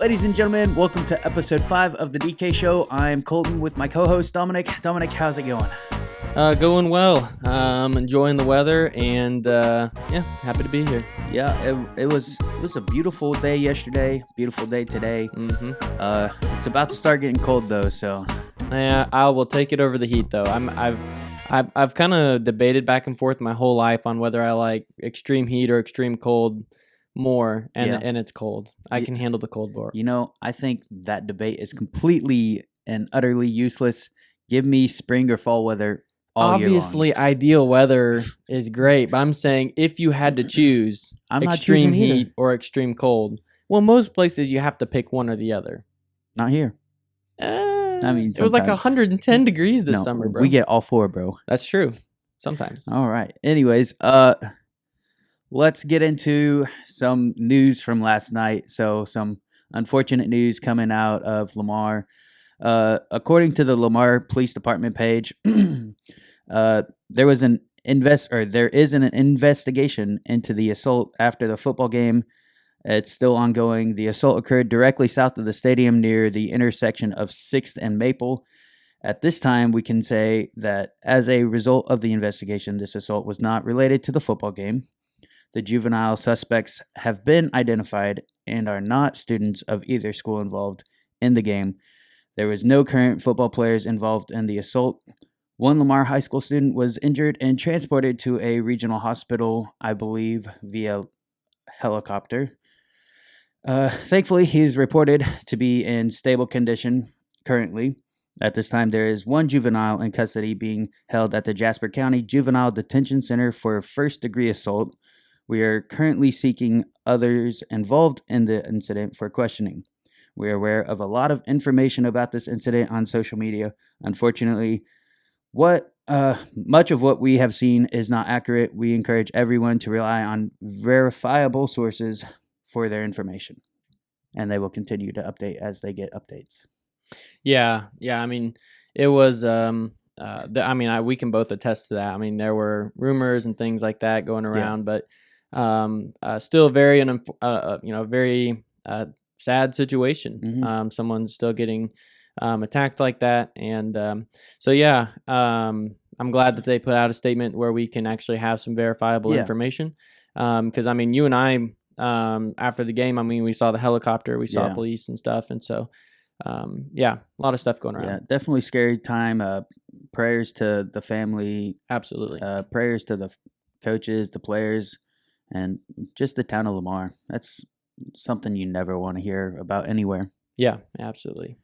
Ladies and gentlemen, welcome to episode 5 of the DK Show. I'm Colton with my co-host Dominic. Dominic, how's it going? Going well. Enjoying the weather, and happy to be here. Yeah, it was a beautiful day yesterday. Beautiful day today. It's about to start getting cold though, so Yeah, I will take it over the heat though. I've kind of debated back and forth my whole life on whether I like extreme heat or extreme cold more, and it's cold. I can handle the cold more. You know, I think that debate is completely and utterly useless. Give me spring or fall weather all year long. Obviously, ideal weather is great, but I'm saying if you had to choose extreme heat or extreme cold, well, most places you have to pick one or the other. Not here. I mean, it was like 110 degrees this summer, bro. We get all four, bro. That's true. Sometimes. All right. Anyways, let's get into some news from last night. So some unfortunate news coming out of Lamar. According to the Lamar Police Department page, there is an investigation into the assault after the football game. It's still ongoing. The assault occurred directly south of the stadium near the intersection of 6th and Maple. At this time, we can say that as a result of the investigation, this assault was not related to the football game. The juvenile suspects have been identified and are not students of either school involved in the game. There was no current football players involved in the assault. One Lamar High School student was injured and transported to a regional hospital, I believe, via helicopter. Thankfully, he is reported to be in stable condition currently. At this time, there is one juvenile in custody being held at the Jasper County Juvenile Detention Center for first-degree assault. We are currently seeking others involved in the incident for questioning. We are aware of a lot of information about this incident on social media. Unfortunately, much of what we have seen is not accurate. We encourage everyone to rely on verifiable sources for their information, and they will continue to update as they get updates. Yeah. I mean, it was. We can both attest to that. I mean, there were rumors and things like that going around, but still very very sad situation. Mm-hmm. Someone's still getting attacked like that, and I'm glad that they put out a statement where we can actually have some verifiable information. Because I mean, you and I, after the game, I mean, we saw the helicopter, we saw police and stuff, and so a lot of stuff going around. Yeah, definitely scary time. Prayers to the family. Absolutely. Prayers to the coaches, the players, and just the town of Lamar. That's something you never want to hear about anywhere. Yeah, absolutely.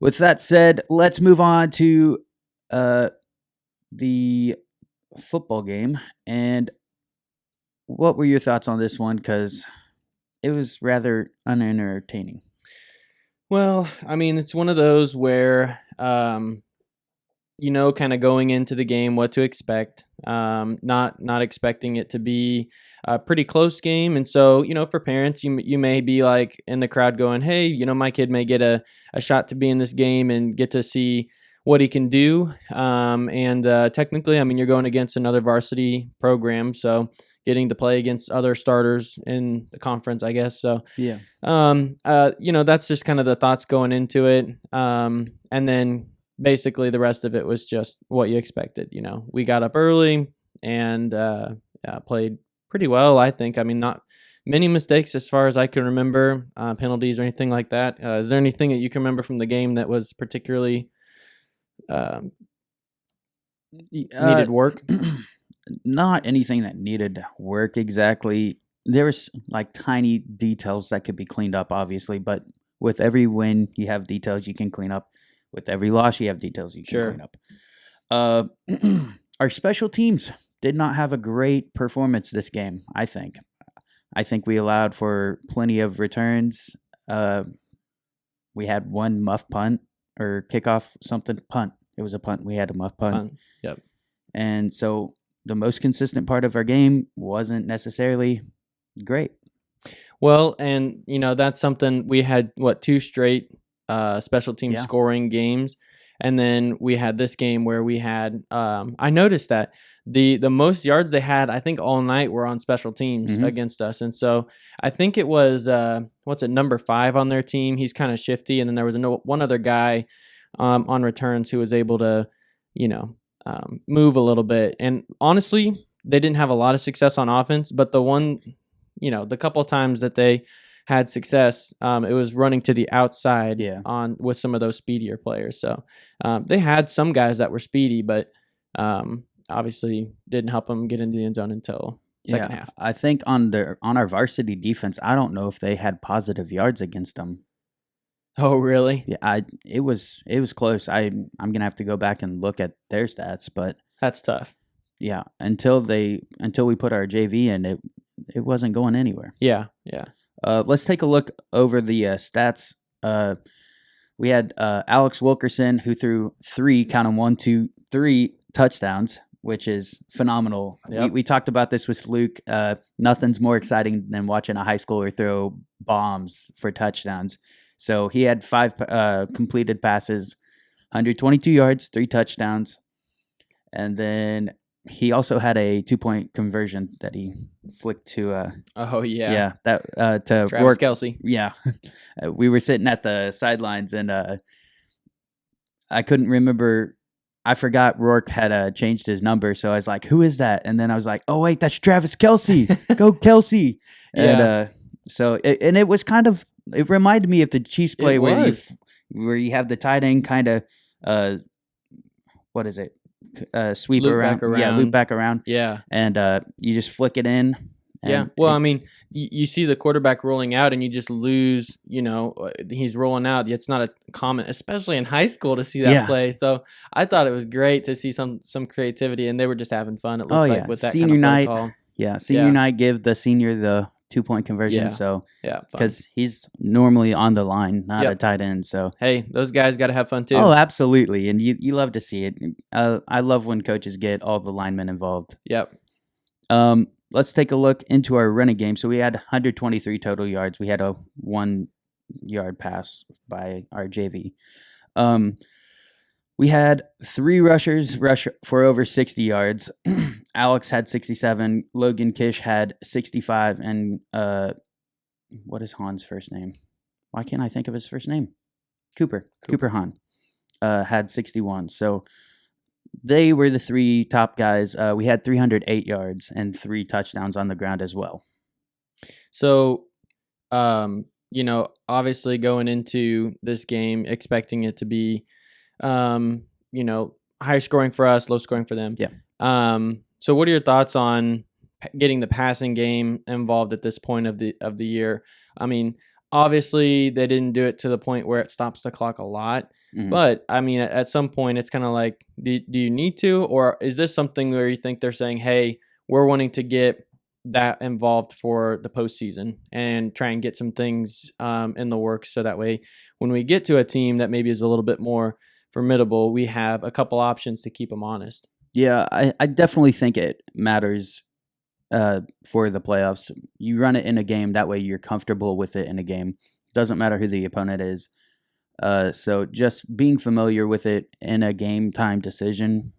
With that said, let's move on to the football game. And what were your thoughts on this one? Because it was rather unentertaining. Well, I mean, it's one of those where, kind of going into the game, what to expect, not expecting it to be a pretty close game. And so, for parents, you may be like in the crowd going, hey, my kid may get a shot to be in this game and get to see what he can do. Technically, I mean, you're going against another varsity program, so getting to play against other starters in the conference, I guess. So, yeah. That's just kind of the thoughts going into it. And then basically the rest of it was just what you expected. We got up early and played pretty well, I think. I mean, not many mistakes as far as I can remember, penalties or anything like that. Is there anything that you can remember from the game that was particularly needed work? Not anything that needed work exactly. There was like tiny details that could be cleaned up, obviously, but with every win, you have details you can clean up. With every loss, you have details you can clean up. Our special teams did not have a great performance this game, I think. I think we allowed for plenty of returns. We had one muff punt or kickoff, something. Punt. It was a punt. We had a muff punt. Yep. And so the most consistent part of our game wasn't necessarily great. Well, and, that's something we had, 2 straight special team scoring games. And then we had this game where we had I noticed that the most yards they had, I think, all night were on special teams against us. And so I think it was number 5 on their team. He's kind of shifty, and then there was one other guy on returns who was able to, move a little bit. And honestly, they didn't have a lot of success on offense, but the couple times that they had success, it was running to the outside with some of those speedier players. So they had some guys that were speedy, but obviously didn't help them get into the end zone until second half. I think on our varsity defense, I don't know if they had positive yards against them. Oh, really? Yeah, it was close. I'm gonna have to go back and look at their stats, but that's tough. Yeah, until we put our JV in, it wasn't going anywhere. Yeah. Let's take a look over the stats. We had Alex Wilkerson, who threw 3 touchdowns, which is phenomenal. Yep. We talked about this with Luke. Nothing's more exciting than watching a high schooler throw bombs for touchdowns. So he had 5 completed passes, 122 yards, 3 touchdowns. And then he also had a 2-point conversion that he flicked to to Travis Rourke. Kelce. Yeah. We were sitting at the sidelines, and I couldn't remember. I forgot Rourke had changed his number, so I was like, who is that? And then I was like, oh, wait, that's Travis Kelce. Go Kelce. Yeah. And it was kind of, it reminded me of the Chiefs play where you have the tight end kind of, what is it? Sweep loop around. back around. Yeah, loop back around. Yeah. And you just flick it in. Yeah. Well, I mean, you see the quarterback rolling out and you just lose, he's rolling out. It's not a common, especially in high school, to see that play. So I thought it was great to see some creativity, and they were just having fun. It looked like with that senior kind of night. call. Yeah. Senior night, give the senior the 2-point conversion. Yeah. So, fun. Because he's normally on the line, not a tight end. So, hey, those guys got to have fun too. Oh, absolutely. And you love to see it. I love when coaches get all the linemen involved. Yep. Let's take a look into our running game. So we had 123 total yards. We had a 1-yard pass by our JV. We had 3 rushers rush for over 60 yards. Alex had 67. Logan Kish had 65. And what is Han's first name? Why can't I think of his first name? Cooper Hahn had 61. So they were the 3 top guys. We had 308 yards and 3 touchdowns on the ground as well. So, obviously going into this game, expecting it to be, high scoring for us, low scoring for them. Yeah. So what are your thoughts on getting the passing game involved at this point of the year? I mean, obviously they didn't do it to the point where it stops the clock a lot. Mm-hmm. But, I mean, at some point, it's kind of like, do you need to? Or is this something where you think they're saying, hey, we're wanting to get that involved for the postseason and try and get some things in the works, so that way when we get to a team that maybe is a little bit more formidable, we have a couple options to keep them honest? Yeah, I definitely think it matters for the playoffs. You run it in a game, that way you're comfortable with it in a game. Doesn't matter who the opponent is. So just being familiar with it in a game time decision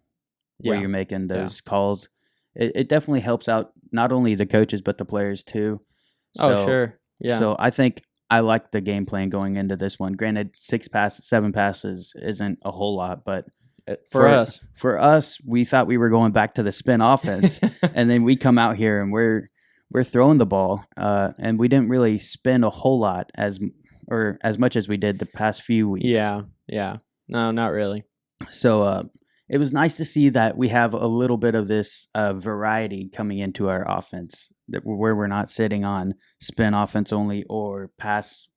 where you're making those calls, it definitely helps out not only the coaches but the players too. So, sure. Yeah. So I think I like the game plan going into this one. Granted, 7 passes isn't a whole lot, but for us, we thought we were going back to the spin offense, and then we come out here and we're throwing the ball, and we didn't really spin a whole lot as much as we did the past few weeks. Yeah. No, not really. So it was nice to see that we have a little bit of this variety coming into our offense, where we're not sitting on spin offense only or pass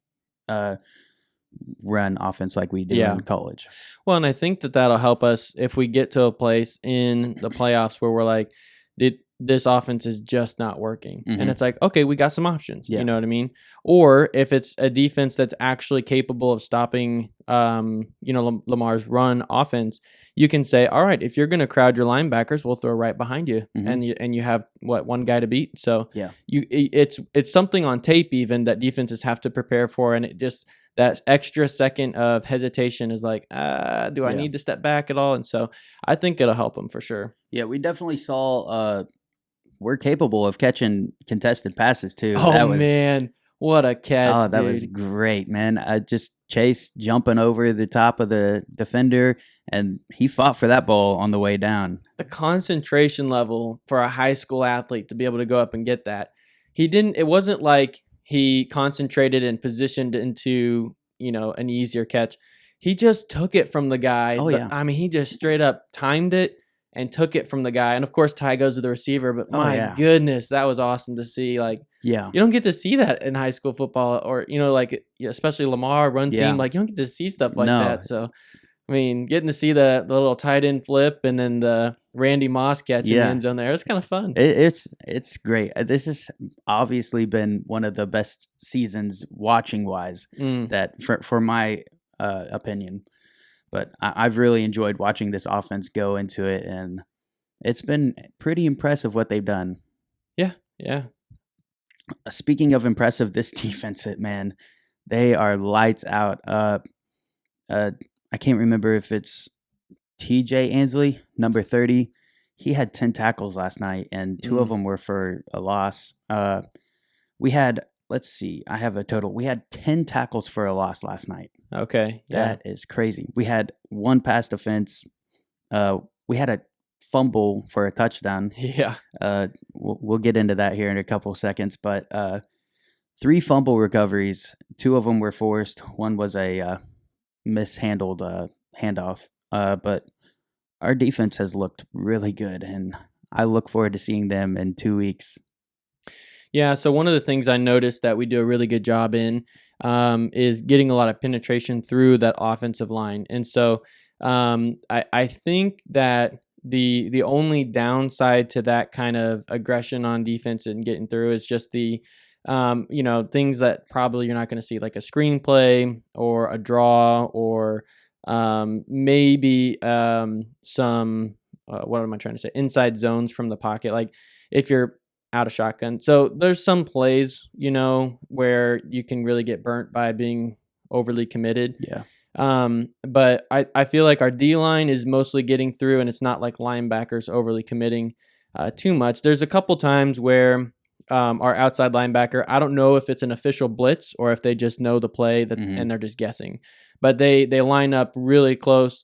run offense like we do in college. Well, and I think that'll help us if we get to a place in the playoffs where we're like, this offense is just not working. Mm-hmm. And it's like, okay, we got some options. You know what I mean? Or if it's a defense that's actually capable of stopping, Lamar's run offense, you can say, all right, if you're going to crowd your linebackers, we'll throw right behind you. Mm-hmm. And you have one guy to beat. So it's something on tape even that defenses have to prepare for. And that extra second of hesitation is like, do I Yeah. need to step back at all? And so I think it'll help them for sure. Yeah, we definitely saw we're capable of catching contested passes too. Oh man, what a catch, That was dude. great, man. Just Chase jumping over the top of the defender, and he fought for that ball on the way down. The concentration level for a high school athlete to be able to go up and get that. It wasn't like he concentrated and positioned into, an easier catch. He just took it from the guy. Oh, yeah. I mean, he just straight up timed it and took it from the guy. And of course, Ty goes to the receiver, but Oh, my yeah. goodness, that was awesome to see. Like, Yeah. you don't get to see that in high school football or, especially Lamar run Yeah. team. Like, you don't get to see stuff like No. that. So, I mean, getting to see the little tight end flip and then the Randy Moss catch in the Yeah. end zone there, it's kind of fun. It's great. This has obviously been one of the best seasons watching wise that for my opinion. But I've really enjoyed watching this offense go into it, and it's been pretty impressive what they've done. Yeah. Speaking of impressive, this defense, man, they are lights out. I can't remember if it's TJ Ansley, number 30. He had 10 tackles last night, and 2 of them were for a loss. We had, let's see, I have a total. We had 10 tackles for a loss last night. Okay. Yeah. That is crazy. We had 1 pass defense. We had a fumble for a touchdown. Yeah. We'll get into that here in a couple seconds, but 3 fumble recoveries. 2 of them were forced. 1 was a mishandled handoff. But our defense has looked really good, and I look forward to seeing them in 2 weeks. Yeah, so one of the things I noticed that we do a really good job in is getting a lot of penetration through that offensive line. And so I think that the only downside to that kind of aggression on defense and getting through is just the things that probably you're not going to see, like a screenplay or a draw or maybe some what am I trying to say? Inside zones from the pocket. Like if you're out of shotgun. So there's some plays, where you can really get burnt by being overly committed. Yeah. But I feel like our D line is mostly getting through, and it's not like linebackers overly committing too much. There's a couple times where our outside linebacker, I don't know if it's an official blitz or if they just know the play and they're just guessing, but they line up really close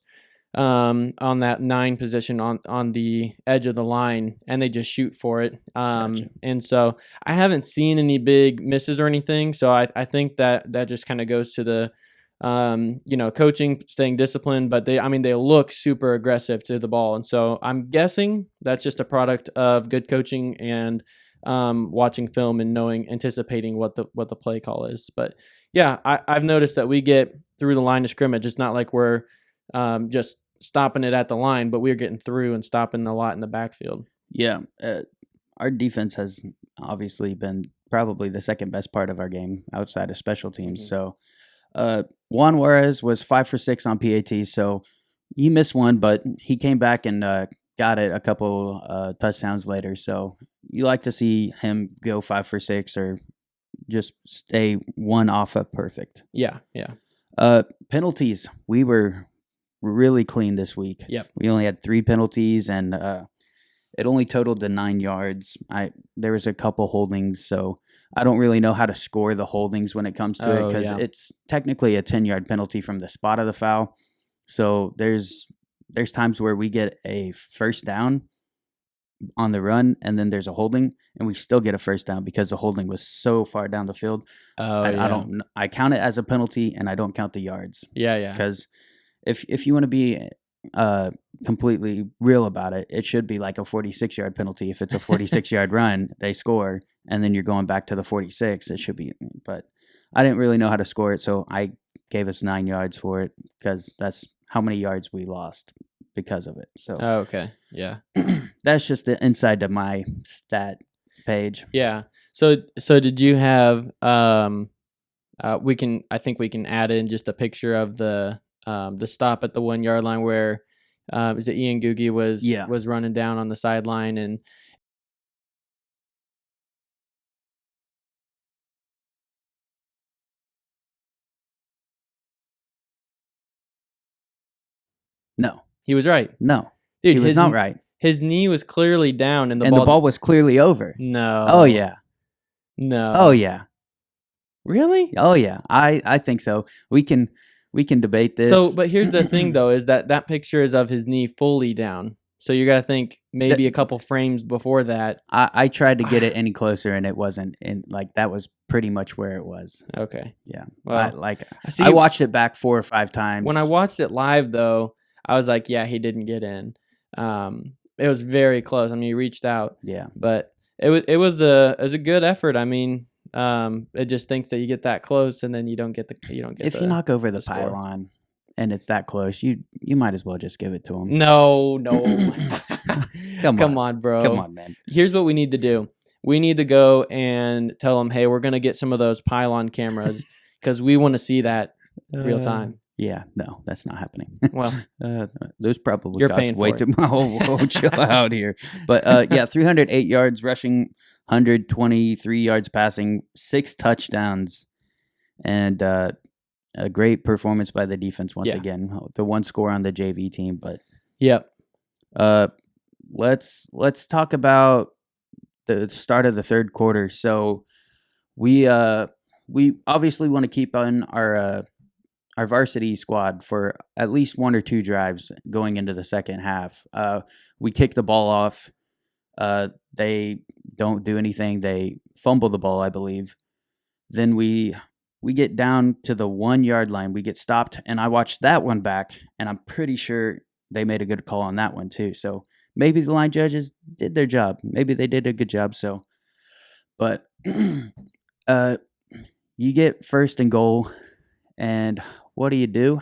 on that 9 position on the edge of the line, and they just shoot for it. Gotcha. And so I haven't seen any big misses or anything. So I think that just kind of goes to the coaching, staying disciplined, but they look super aggressive to the ball. And so I'm guessing that's just a product of good coaching and watching film and anticipating what the play call is. But yeah, I've noticed that we get through the line of scrimmage. It's not like we're just stopping it at the line, but we're getting through and stopping a lot in the backfield. Yeah. Our defense has obviously been probably the second best part of our game outside of special teams. So Juan Juarez was 5 for 6 on PAT. So he missed one, but he came back and got it a couple touchdowns later. So you like to see him go 5 for 6 or just stay one off of perfect. Yeah. Penalties. We were really clean this week. Yep. We only had 3 penalties, and it only totaled to 9 yards. There was a couple holdings, so I don't really know how to score the holdings when it comes to it, because it's technically a 10-yard penalty from the spot of the foul. So there's times where we get a first down on the run, and then there's a holding, and we still get a first down because the holding was so far down the field. I count it as a penalty, and I don't count the yards. Yeah. Because if you want to be completely real about it, it should be like a 46-yard penalty. If it's a 46-yard run, they score, and then you're going back to the 46. It should be, but I didn't really know how to score it, so I gave us 9 yards for it because that's how many yards we lost because of it. So okay, yeah, that's just the inside to my stat page. Yeah. So did you have I think we can add in just a picture of the stop at the 1 yard line where is it Ian Googie was running down on the sideline, and No. He was right. No. Dude, he was not right. His knee was clearly down, and the ball was clearly over. No. Oh, yeah. No. Oh, yeah. Really? Oh, yeah. I think so. We can debate this. So, but here's the thing, though, is that picture is of his knee fully down. So you got to think maybe a couple frames before that. I tried to get it any closer, and it wasn't. And that was pretty much where it was. Okay. Yeah. Well, I watched it back 4 or 5 times. When I watched it live, though, I was like, yeah, he didn't get in. It was very close. I mean, he reached out. Yeah. But it was a good effort. I mean, it just thinks that you get that close, and then you don't get. If you knock over the pylon and it's that close, you might as well just give it to him. No. Come on, bro. Come on, man. Here's what we need to do. We need to go and tell them, hey, we're going to get some of those pylon cameras because we want to see that real time. Yeah, no, that's not happening. Well, those probably you're cost paying way for too much. Chill out here. But 308 yards rushing, 123 yards passing, 6 touchdowns, and a great performance by the defense once again. The one score on the JV team, but yep. Let's talk about the start of the third quarter. So we obviously want to keep on our varsity squad for at least 1 or 2 drives going into the second half. We kick the ball off. They don't do anything. They fumble the ball, I believe. Then we get down to the 1-yard line. We get stopped, and I watched that one back, and I'm pretty sure they made a good call on that one too. So maybe the line judges did their job. Maybe they did a good job. So, but you get 1st and goal, and what do?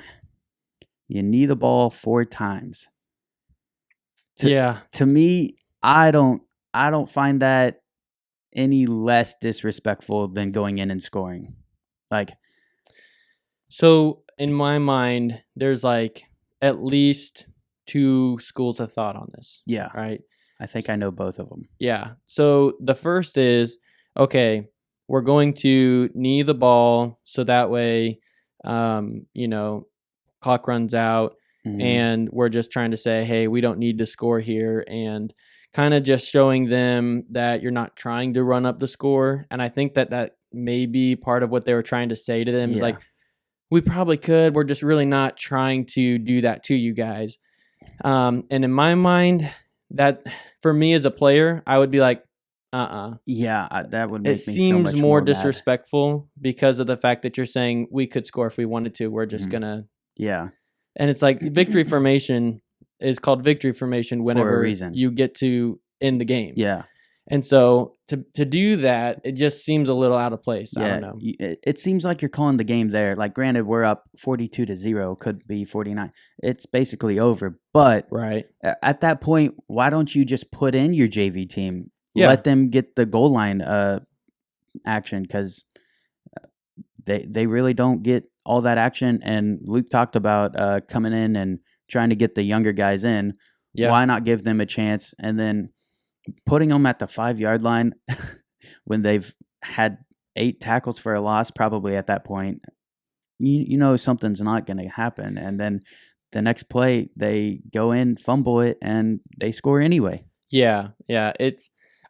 You knee the ball 4 times. To me, I don't find that any less disrespectful than going in and scoring. So in my mind, there's at least 2 schools of thought on this. Yeah. Right. I think I know both of them. Yeah. So the first is, okay, we're going to knee the ball so that way, clock runs out, and we're just trying to say, hey, we don't need to score here, and kind of just showing them that you're not trying to run up the score. And I think that may be part of what they were trying to say to them. Is we probably could. We're just really not trying to do that to you guys. And in my mind, that for me as a player, I would be like, Yeah, that would make me so seems much more mad. disrespectful because of the fact that you're saying we could score if we wanted to. We're just gonna. Yeah. And it's victory formation is called victory formation whenever you get to end the game. Yeah. And so to do that, it just seems a little out of place. Yeah. I don't know. It seems like you're calling the game there. Granted, we're up 42-0, could be 49. It's basically over. But right at that point, why don't you just put in your JV team? Yeah. Let them get the goal line action, because they really don't get all that action. And Luke talked about coming in and trying to get the younger guys in. Yeah. Why not give them a chance? And then putting them at the 5-yard line when they've had 8 tackles for a loss, probably at that point, you know something's not going to happen. And then the next play, they go in, fumble it, and they score anyway. Yeah.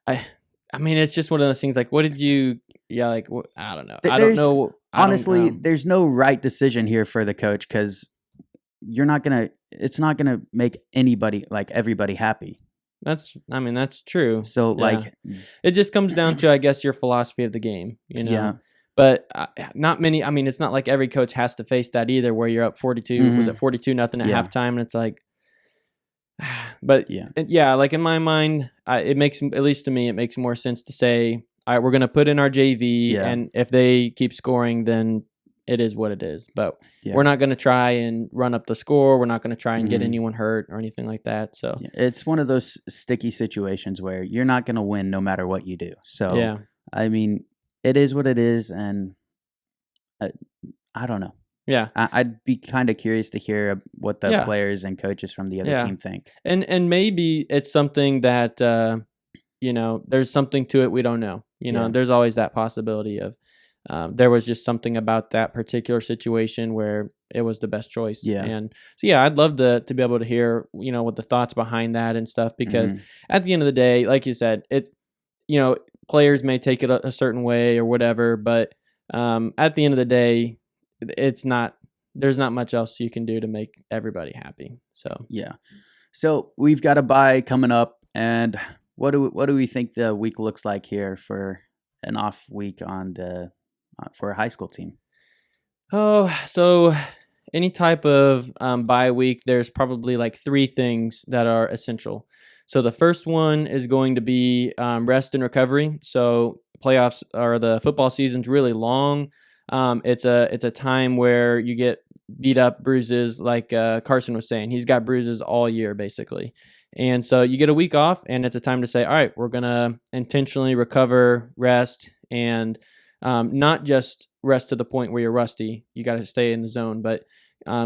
I mean, it's just one of those things. What did you? Yeah, I don't know. I don't know. Honestly, there's no right decision here for the coach, because it's not gonna make everybody happy. That's true. So it just comes down to, I guess, your philosophy of the game, Yeah. But not many. I mean, it's not like every coach has to face that either, where you're up 42. Was it 42-0 at halftime, and it's but in my mind, it makes, at least to me, it makes more sense to say, all right, we're going to put in our JV, and if they keep scoring, then it is what it is. But we're not going to try and run up the score. We're not going to try and get anyone hurt or anything like that. So it's one of those sticky situations where you're not going to win no matter what you do. So I mean, it is what it is, and I don't know. Yeah, I'd be kind of curious to hear what the players and coaches from the other team think. And maybe it's something that there's something to it we don't know. There's always that possibility of there was just something about that particular situation where it was the best choice. Yeah. And so yeah, I'd love to be able to hear what the thoughts behind that and stuff, because at the end of the day, like you said, players may take it a certain way or whatever, but at the end of the day, it's not. There's not much else you can do to make everybody happy. So Yeah. So we've got a bye coming up, and what do we think the week looks like here for an off week for a high school team? Oh, so any type of bye week, there's probably like three things that are essential. So the first one is going to be rest and recovery. So playoffs or the football season's really long. It's a time where you get beat up, bruises, like Carson was saying. He's got bruises all year basically. And so you get a week off, and it's a time to say, all right, we're going to intentionally recover, rest, and not just rest to the point where you're rusty. You got to stay in the zone, but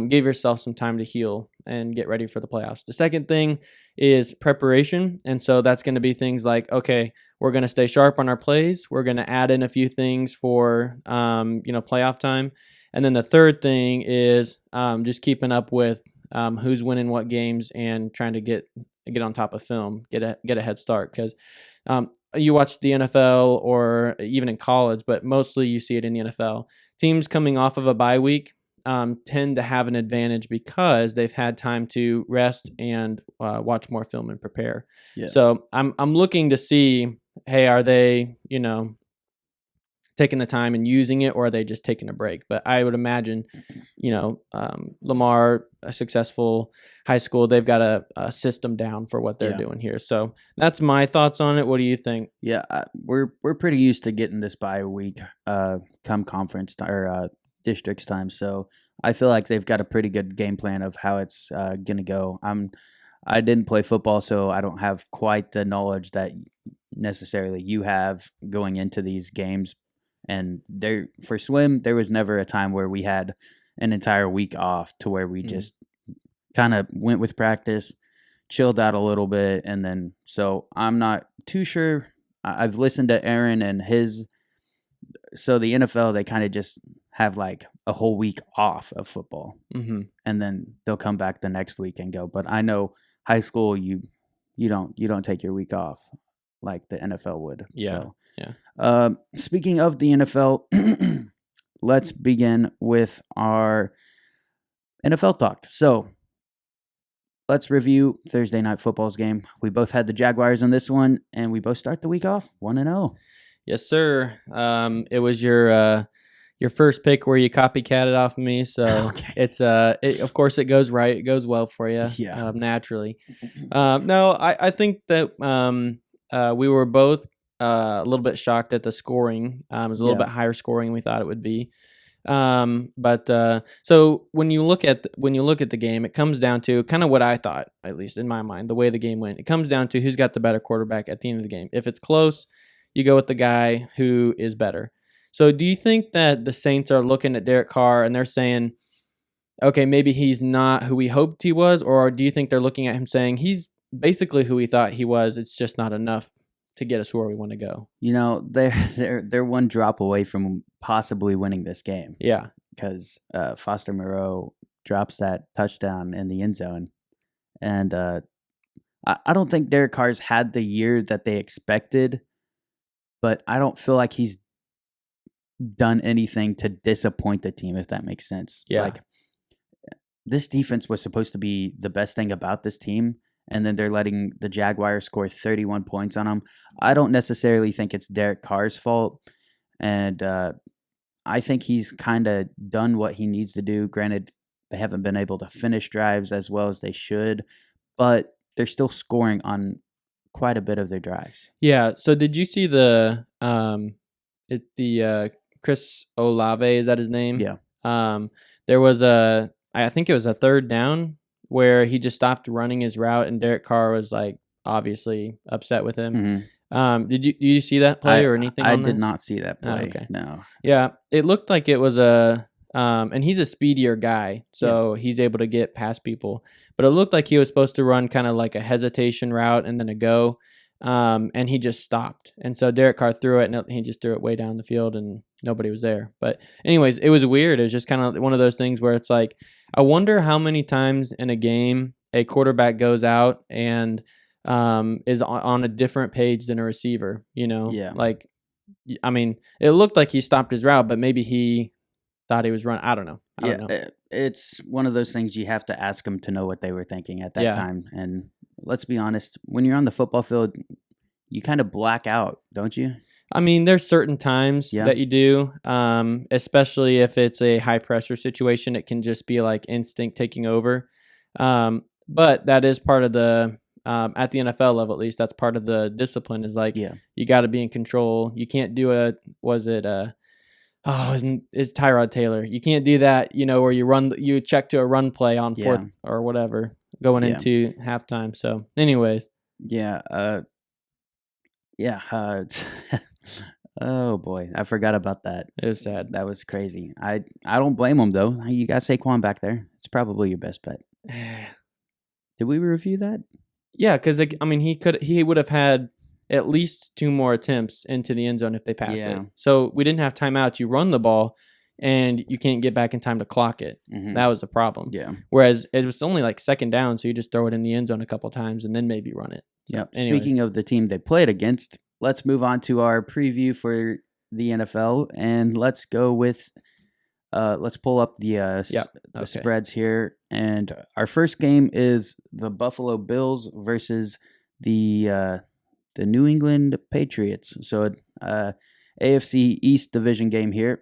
give yourself some time to heal and get ready for the playoffs. The second thing is preparation. And so that's going to be things like, okay, we're going to stay sharp on our plays. We're going to add in a few things for, playoff time. And then the third thing is just keeping up with who's winning what games and trying to get on top of film, get a head start. Because you watch the NFL or even in college, but mostly you see it in the NFL. Teams coming off of a bye week tend to have an advantage because they've had time to rest and watch more film and prepare. Yeah. So I'm looking to see, hey, are they taking the time and using it, or are they just taking a break? But I would imagine, Lamar, a successful high school, they've got a system down for what they're doing here. So that's my thoughts on it. What do you think? Yeah, we're pretty used to getting this bye week come conference or districts time. So I feel like they've got a pretty good game plan of how it's gonna go. I didn't play football, so I don't have quite the knowledge that necessarily you have going into these games. And for swim, there was never a time where we had an entire week off to where we just kind of went with practice, chilled out a little bit, and then so I'm not too sure. I've listened to Aaron and so the NFL, they kind of just have like a whole week off of football, and then they'll come back the next week and go. But I know high school, you don't take your week off like the NFL would. Yeah. So, yeah. Speaking of the NFL, let's begin with our NFL talk. So let's review Thursday night football's game. We both had the Jaguars on this one, and we both start the week off 1-0. Yes, sir. It was your first pick where you copycatted off of me, so Okay. it's of course it goes right. It goes well for you, naturally. No, I think that we were both a little bit shocked at the scoring. It was a little bit higher scoring than we thought it would be. But so when you look at the game, it comes down to kind of what I thought, at least in my mind, the way the game went. It comes down to who's got the better quarterback at the end of the game. If it's close, you go with the guy who is better. So do you think that the Saints are looking at Derek Carr and they're saying, okay, maybe he's not who we hoped he was, or do you think they're looking at him saying he's basically who we thought he was, it's just not enough to get us where we want to go? They're one drop away from possibly winning this game. Yeah. Because Foster Moreau drops that touchdown in the end zone. And I don't think Derek Carr's had the year that they expected, but I don't feel like he's done anything to disappoint the team, if that makes sense. Yeah. Like, this defense was supposed to be the best thing about this team, and then they're letting the Jaguars score 31 points on them. I don't necessarily think it's Derek Carr's fault, and I think he's kind of done what he needs to do. Granted, they haven't been able to finish drives as well as they should, but they're still scoring on quite a bit of their drives. Yeah. So did you see the Chris Olave, is that his name? Yeah. There was I think it was a third down where he just stopped running his route, and Derek Carr was like obviously upset with him. Mm-hmm. Did you see that play or anything? I on did that? not see that play. Oh, okay. No. Yeah, it looked like it was and he's a speedier guy, so he's able to get past people. But it looked like he was supposed to run kind of like a hesitation route and then a go. and he just stopped. And so Derek Carr threw it, and he just threw it way down the field, and nobody was there. But anyways, it was weird. It was just kind of one of those things where it's like, I wonder how many times in a game a quarterback goes out and is on a different page than a receiver. Yeah. Like, I mean, it looked like he stopped his route, but maybe he thought he was running. I don't know. I don't know. It's one of those things you have to ask them to know what they were thinking at that Yeah. time. And let's be honest, when you're on the football field, you kind of black out, don't you? I mean, there's certain times Yeah. that you do, especially if it's a high pressure situation. It can just be like instinct taking over. But that is part of the at the NFL level, at least, that's part of the discipline. Is like, Yeah. you got to be in control. You can't do it's Tyrod Taylor. You can't do that, where you check to a run play on fourth or whatever going into halftime. So, anyways, yeah, oh boy, I forgot about that. it was sad. That was crazy. I don't blame him though. You got Saquon back there. It's probably your best bet. Did we review that? Yeah, because he would have had at least 2 more attempts into the end zone if they passed it. So we didn't have timeouts. You run the ball, and you can't get back in time to clock it. Mm-hmm. That was the problem. Yeah. Whereas it was only like second down, so you just throw it in the end zone a couple times and then maybe run it. So, yeah. Speaking of the team they played against, let's move on to our preview for the NFL, and let's go with. Let's pull up the spreads here, and our first game is the Buffalo Bills versus the New England Patriots. So, AFC East division game here.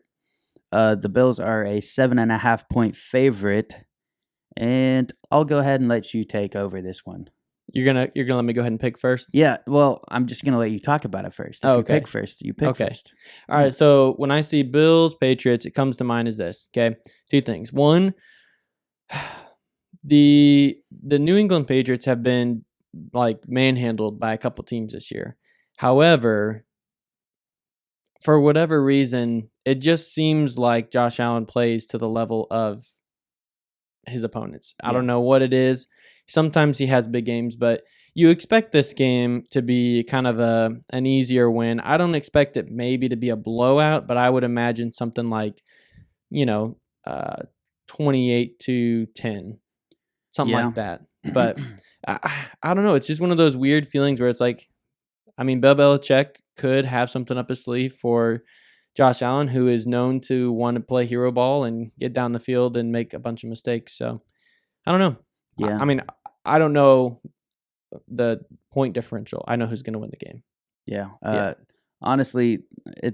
The Bills are a 7.5 point favorite, and I'll go ahead and let you take over this one. You're gonna let me go ahead and pick first? Yeah, well, I'm just gonna let you talk about it first. If you pick first, you pick first. All right. So when I see Bills Patriots, it comes to mind as this. Okay, 2 things. One, the New England Patriots have been like manhandled by a couple teams this year. However, for whatever reason, it just seems like Josh Allen plays to the level of his opponents. I don't know what it is. Sometimes he has big games, but you expect this game to be kind of an easier win. I don't expect it maybe to be a blowout, but I would imagine something like, 28-10, something like that. But I don't know. It's just one of those weird feelings where it's like, Bill Belichick could have something up his sleeve for Josh Allen, who is known to want to play hero ball and get down the field and make a bunch of mistakes. So I don't know. Yeah. I don't know the point differential. I know who's going to win the game. Yeah. Honestly,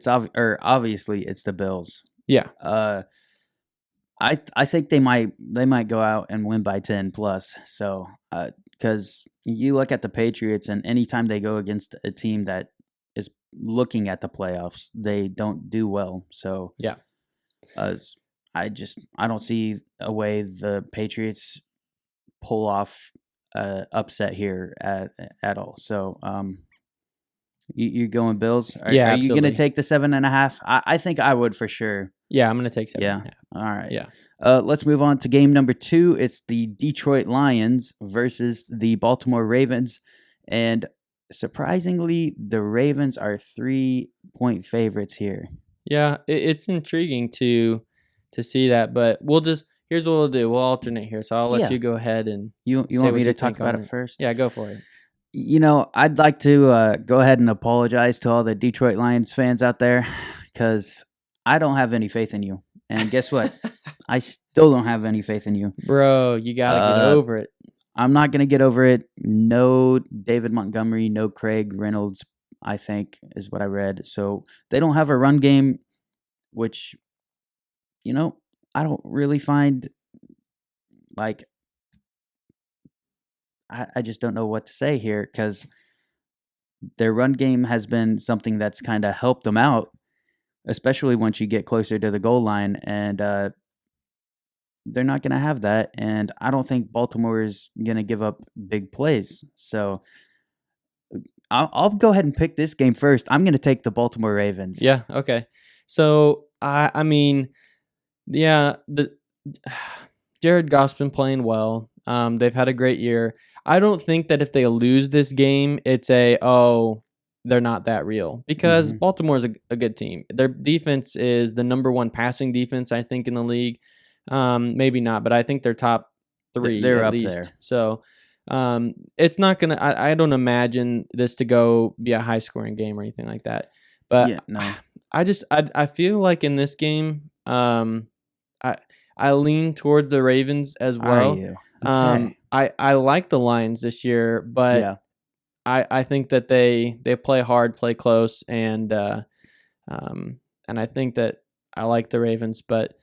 obviously it's the Bills. Yeah. I think they might go out and win by 10 plus. So, because you look at the Patriots, and anytime they go against a team that is looking at the playoffs, they don't do well. So, yeah. I don't see a way the Patriots pull off upset here at all. So, you're going Bills? Are you going to take the 7.5? I think I would for sure. Yeah, I'm going to take 7.5. All right. Yeah. Let's move on to game number 2. It's the Detroit Lions versus the Baltimore Ravens, and surprisingly, the Ravens are 3-point favorites here. Yeah, it's intriguing to see that, but here's what we'll do. We'll alternate here, so I'll let you go ahead and you want me to talk about it first? Yeah, go for it. I'd like to go ahead and apologize to all the Detroit Lions fans out there, because I don't have any faith in you. And guess what? I still don't have any faith in you. Bro, you got to get over it. I'm not going to get over it. No David Montgomery, no Craig Reynolds, I think, is what I read. So they don't have a run game, which, I don't really find, like, I just don't know what to say here, because their run game has been something that's kind of helped them out, especially once you get closer to the goal line, and they're not going to have that, and I don't think Baltimore is going to give up big plays. So I'll go ahead and pick this game first. I'm going to take the Baltimore Ravens. Yeah, okay. So, Jared Goff's been playing well. They've had a great year. I don't think that if they lose this game, it's they're not that real, because Baltimore's a good team. Their defense is the number one passing defense, I think, in the league. Maybe not, but I think they're top 3 They're at up least. there. So it's not gonna. I don't imagine this to go be a high scoring game or anything like that. But Yeah, no. I feel like in this game, I lean towards the Ravens as well. Are you? Okay. I like the Lions this year, but Yeah. I think that they play hard, play close, and I think that I like the Ravens, but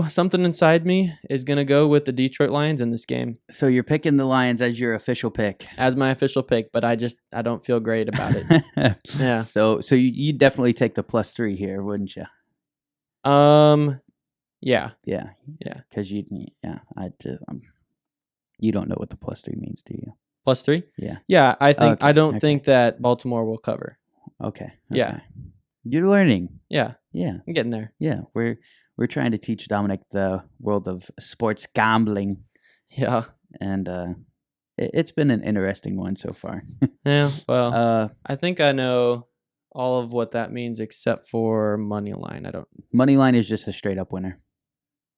something inside me is gonna go with the Detroit Lions in this game So you're picking the Lions as your official pick. as my official pick, but I don't feel great about it. Yeah. So you definitely take the +3 here, wouldn't you? Yeah. Yeah. Yeah. Because you don't know what the +3 means, do you? +3? Yeah. Yeah, I Okay, don't think that Baltimore will cover. Okay. Yeah. You're learning. Yeah. Yeah. I'm getting there. Yeah. We're trying to teach Dominic the world of sports gambling, Yeah. and it's been an interesting one so far. Yeah. Well, I think I know all of what that means except for money line. I don't. Money line is just a straight up winner.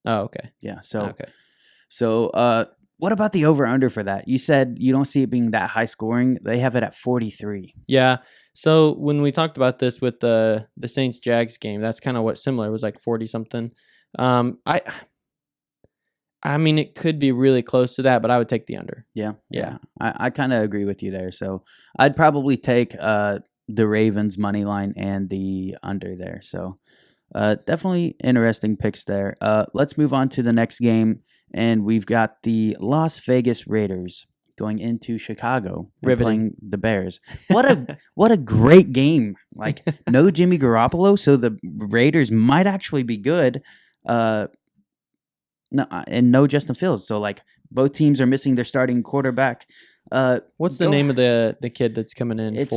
Oh, okay. Yeah. So Okay. what about the over under for that? You said you don't see it being that high scoring. They have it at 43. Yeah. So when we talked about this with the Saints Jags game, that's kind of what similar. It was like 40 something. I mean, it could be really close to that, but I would take the under. Yeah. Yeah. I kind of agree with you there. So I'd probably take the Ravens money line and the under there. So definitely interesting picks there. Let's move on to the next game. And we've got the Las Vegas Raiders going into Chicago and playing the Bears. What a great game! Like no Jimmy Garoppolo, so the Raiders might actually be good. No, and no Justin Fields. So like both teams are missing their starting quarterback. What's the name of the kid that's coming in it's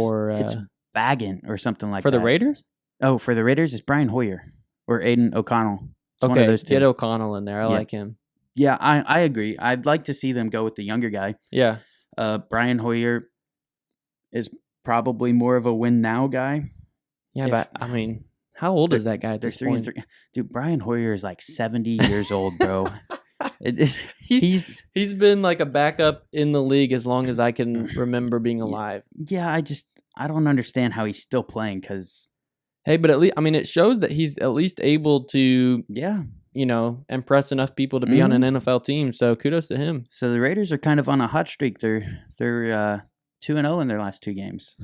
Baggin or something like for that. the Raiders? Oh, for the Raiders, it's Brian Hoyer or Aiden O'Connell. It's one Okay, of those two. get O'Connell in there. I Yeah. like him. Yeah, I agree. I'd like to see them go with the younger guy. Yeah. Brian Hoyer is probably more of a win now guy. Yeah, but I mean, how old is that guy at They're this 3 and point? 3. Dude, Brian Hoyer is like 70 years old, bro. He's been like a backup in the league as long as I can remember being alive. Yeah, I don't understand how he's still playing because. Hey, but at least it shows that he's at least able to impress enough people to be on an NFL team. So kudos to him. So the Raiders are kind of on a hot streak. They're 2-0 in their last 2 games.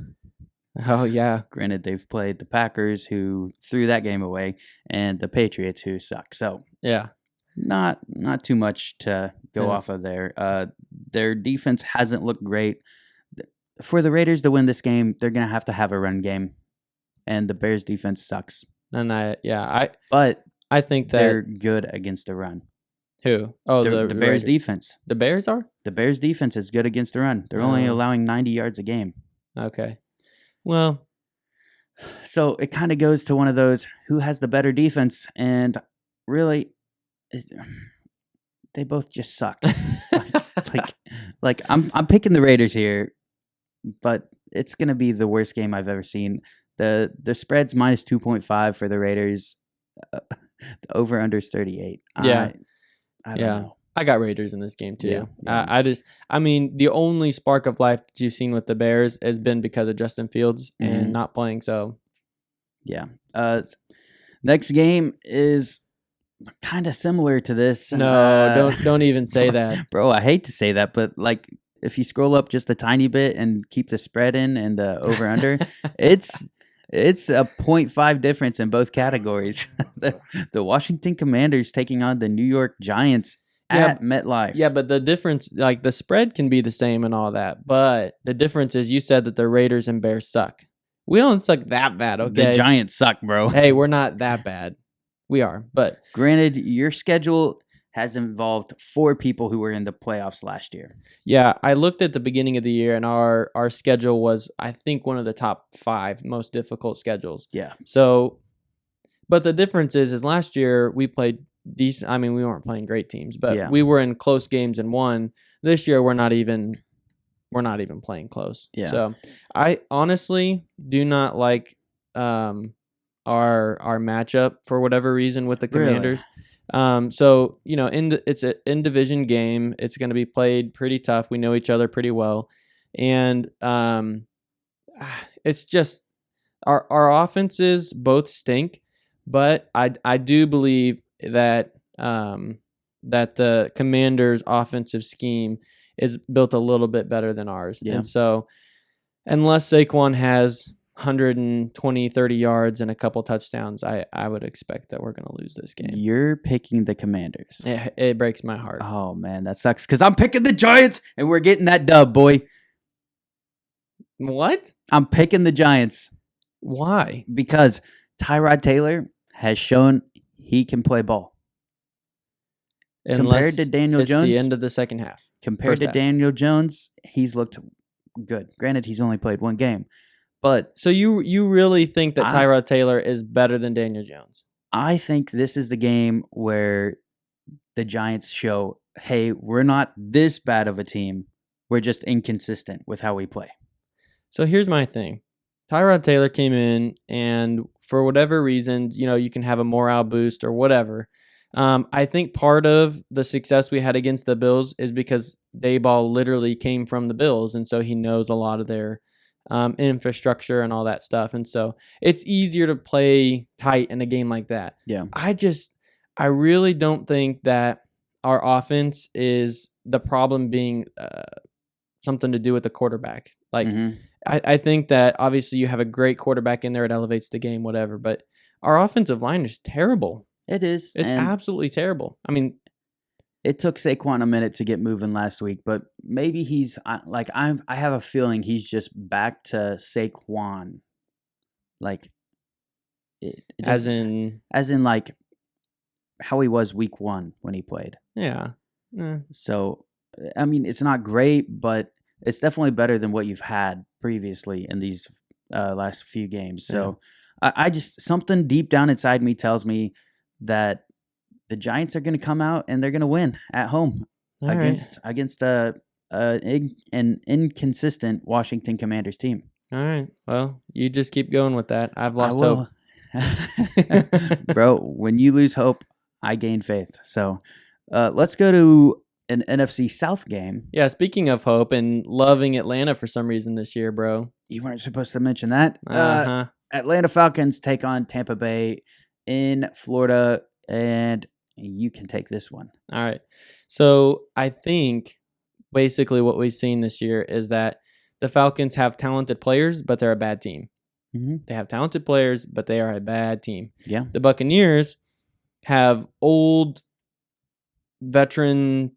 Oh yeah. Granted, they've played the Packers, who threw that game away, and the Patriots, who suck. So yeah, not too much to go off of there. Their defense hasn't looked great. For the Raiders to win this game, they're gonna have to have a run game, and the Bears' defense sucks. And but I think that they're good against the run. Who? Oh, the Bears' defense. The Bears are? The Bears' defense is good against the run. They're only allowing 90 yards a game. Okay. Well, so it kind of goes to one of those who has the better defense, and really, they both just suck. like I'm picking the Raiders here, but it's gonna be the worst game I've ever seen. The spread's -2.5 for the Raiders. The over under is 38. Yeah, I don't know. I got Raiders in this game too. Yeah. I mean, the only spark of life that you've seen with the Bears has been because of Justin Fields and not playing. So, yeah. Next game is kind of similar to this. No, don't even say that, bro. I hate to say that, but like if you scroll up just a tiny bit and keep the spread in and the over under, it's a 0.5 difference in both categories. The Washington Commanders taking on the New York Giants at MetLife. Yeah, but the difference, like the spread can be the same and all that, but the difference is you said that the Raiders and Bears suck. We don't suck that bad, okay? The Giants suck, bro. Hey, we're not that bad. We are, but granted, your schedule has involved 4 people who were in the playoffs last year. Yeah, I looked at the beginning of the year, and our schedule was, I think, one of the top 5 most difficult schedules. Yeah. So, but the difference is last year we played decent. I mean, we weren't playing great teams, but we were in close games and won. This year, we're not even we're not even playing close. Yeah. So I honestly do not like our matchup for whatever reason with the Commanders. So it's an in division game. It's going to be played pretty tough. We know each other pretty well, and it's just our offenses both stink. But I do believe that that the Commanders' offensive scheme is built a little bit better than ours. Yeah. And so unless Saquon has 120, 30 yards and a couple touchdowns, I would expect that we're going to lose this game. You're picking the Commanders. It breaks my heart. Oh, man, that sucks because I'm picking the Giants, and we're getting that dub, boy. What? I'm picking the Giants. Why? Because Tyrod Taylor has shown he can play ball. Compared to Daniel Jones, the end of the second half. Compared to Daniel Jones, he's looked good. Granted, he's only played one game. But so you really think that Tyrod Taylor is better than Daniel Jones? I think this is the game where the Giants show, hey, we're not this bad of a team. We're just inconsistent with how we play. So here's my thing. Tyrod Taylor came in, and for whatever reason, you can have a morale boost or whatever. I think part of the success we had against the Bills is because Daboll literally came from the Bills, and so he knows a lot of their infrastructure and all that stuff. And so it's easier to play tight in a game like that. Yeah. I really don't think that our offense is the problem being something to do with the quarterback. Like, I think that obviously you have a great quarterback in there. It elevates the game, whatever. But our offensive line is terrible. It is. It's absolutely terrible. I mean, it took Saquon a minute to get moving last week, but maybe he's like I have a feeling he's just back to Saquon, like as in like how he was week 1 when he played. Yeah. So I mean, it's not great, but it's definitely better than what you've had previously in these last few games. So I just something deep down inside me tells me that the Giants are going to come out and they're going to win at home against an inconsistent Washington Commanders team. All right. Well, you just keep going with that. I've lost hope. Bro, when you lose hope, I gain faith. So let's go to an NFC South game. Yeah, speaking of hope and loving Atlanta for some reason this year, bro. You weren't supposed to mention that. Atlanta Falcons take on Tampa Bay in Florida, and you can take this one. All right. So I think basically what we've seen this year is that the Falcons have talented players, but they're a bad team. Mm-hmm. They have talented players, but they are a bad team. Yeah. The Buccaneers have old, veteran,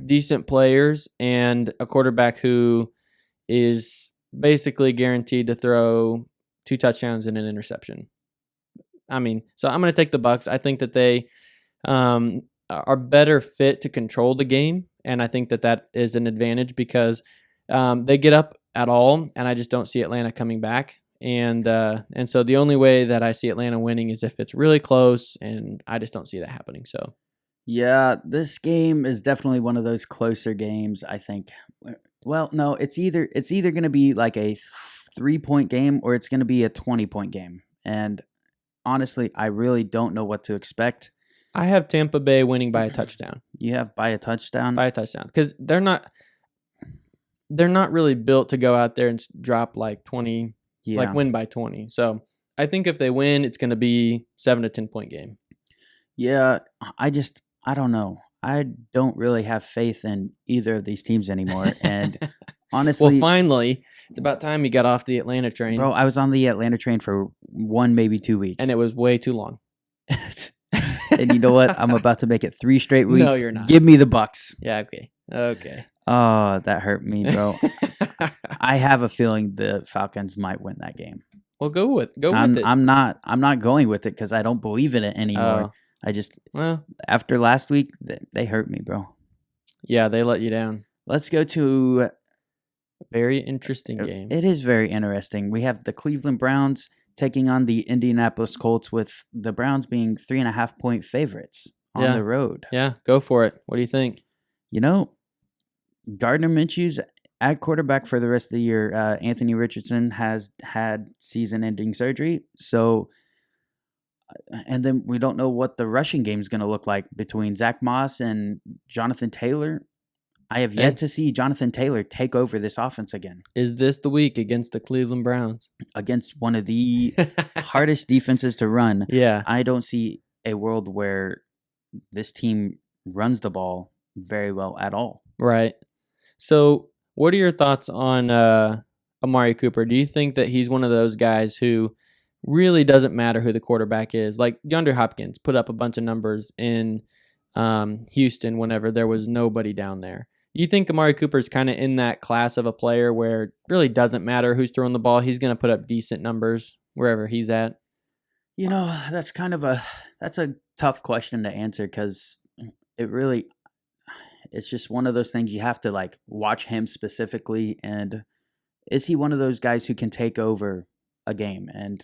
decent players and a quarterback who is basically guaranteed to throw 2 touchdowns and an interception. I mean, so I'm going to take the Bucs. I think that they are better fit to control the game, and I think that is an advantage because they get up at all, and I just don't see Atlanta coming back. And so the only way that I see Atlanta winning is if it's really close, and I just don't see that happening. So, yeah, this game is definitely one of those closer games, I think. Well, no, it's either going to be like a 3-point game or it's going to be a 20-point game. And honestly, I really don't know what to expect. I have Tampa Bay winning by a touchdown. You have by a touchdown? By a touchdown. Because they're not really built to go out there and drop like 20, like win by 20. So I think if they win, it's going to be 7 to 10 point game. Yeah, I don't know. I don't really have faith in either of these teams anymore. And honestly, well, finally, it's about time you got off the Atlanta train. Bro, I was on the Atlanta train for 1, maybe 2 weeks. And it was way too long. And you know what? I'm about to make it 3 straight weeks. No, you're not. Give me the Bucs. Yeah, okay. Oh, that hurt me, bro. I have a feeling the Falcons might win that game. Well, go with it. I'm not going with it because I don't believe in it anymore. After last week, they hurt me, bro. Yeah, they let you down. Let's go to a very interesting game. It is very interesting. We have the Cleveland Browns taking on the Indianapolis Colts, with the Browns being 3.5-point favorites on the road. Yeah, go for it. What do you think? Gardner Minshew's at quarterback for the rest of the year, Anthony Richardson has had season-ending surgery. So, and then we don't know what the rushing game is going to look like between Zach Moss and Jonathan Taylor. I have yet Hey. to see Jonathan Taylor take over this offense again Is this the week against the Cleveland Browns? against one of the hardest defenses to run. Yeah. I don't see a world where this team runs the ball very well at all. Right. So, what are your thoughts on Amari Cooper? Do you think that he's one of those guys who really doesn't matter who the quarterback is? Like DeAndre Hopkins put up a bunch of numbers in Houston whenever there was nobody down there. You think Amari Cooper's kind of in that class of a player where it really doesn't matter who's throwing the ball? He's going to put up decent numbers wherever he's at. That's a tough question to answer because it's just one of those things you have to like watch him specifically. And is he one of those guys who can take over a game? And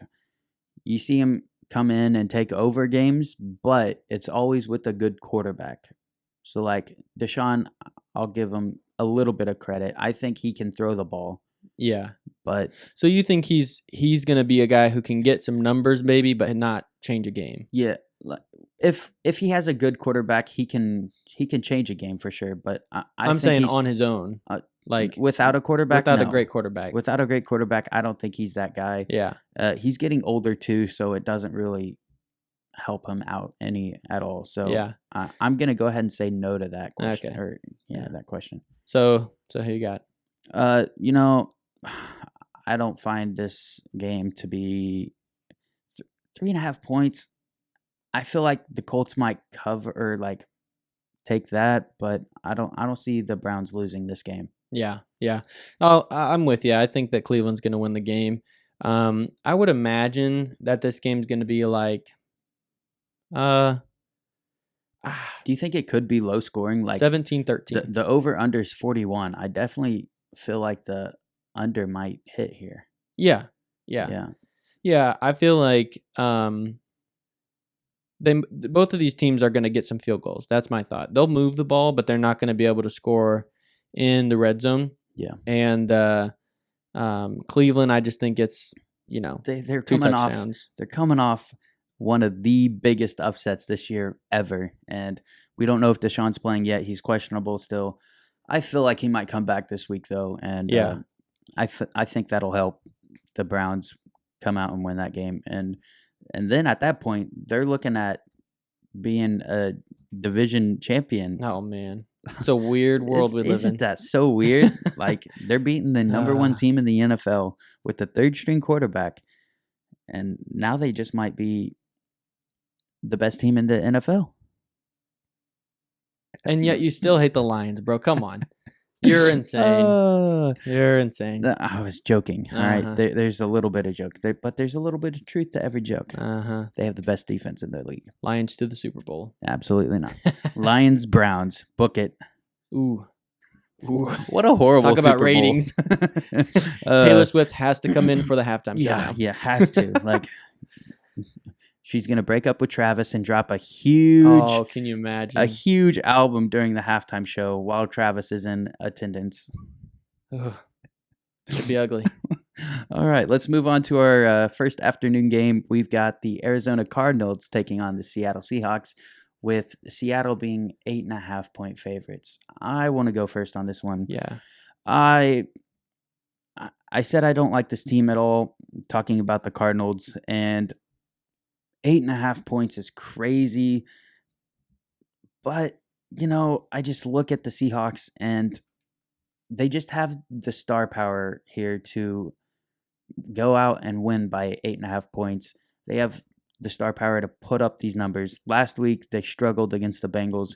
you see him come in and take over games, but it's always with a good quarterback. So like Deshaun, I'll give him a little bit of credit. I think he can throw the ball. Yeah. But so you think he's going to be a guy who can get some numbers maybe but not change a game? Yeah. If he has a good quarterback, he can change a game for sure. But I'm saying on his own, like without a quarterback, without a great quarterback. Without a great quarterback, I don't think he's that guy. Yeah. He's getting older too, so it doesn't really help him out any at all. So yeah, I'm gonna go ahead and say no to that question. Okay. Or that question. So who you got? I don't find this game to be 3.5 points. I feel like the Colts might cover or like take that, but I don't see the Browns losing this game. Yeah. Oh, I'm with you. I think that Cleveland's going to win the game. I would imagine that this game's going to be like, do you think it could be low scoring, like 17-13? The over under is 41. I definitely feel like the under might hit here. Yeah. I feel like both of these teams are going to get some field goals. That's my thought. They'll move the ball, but they're not going to be able to score in the red zone. Yeah. And Cleveland, I just think it's they're two coming touchdowns. They're coming off one of the biggest upsets this year ever, and we don't know if Deshaun's playing yet. He's questionable still. I feel like he might come back this week though, and I think that'll help the Browns come out and win that game, and then at that point they're looking at being a division champion. Oh man, it's a weird world we live in. Isn't that so weird? Like they're beating the number one team in the NFL with the third string quarterback, and now they just might be the best team in the NFL. And yet you still hate the Lions, bro. Come on. You're insane. You're insane. I was joking. All right. There's a little bit of joke, but there's a little bit of truth to every joke. They have the best defense in the league. Lions to the Super Bowl. Absolutely not. Lions, Browns. Book it. Ooh. What a horrible Talk about Super Bowl. Ratings. Taylor Swift has to come in for the halftime show now. Yeah, has to. Like, she's going to break up with Travis and drop a huge... Oh, can you imagine? A huge album during the halftime show while Travis is in attendance. Should be ugly. All right, let's move on to our first afternoon game. We've got the Arizona Cardinals taking on the Seattle Seahawks, with Seattle being 8.5-point favorites. I want to go first on this one. Yeah. I said I don't like this team at all, talking about the Cardinals, and 8.5 points is crazy. But, I just look at the Seahawks and they just have the star power here to go out and win by 8.5 points. They have the star power to put up these numbers. Last week, they struggled against the Bengals.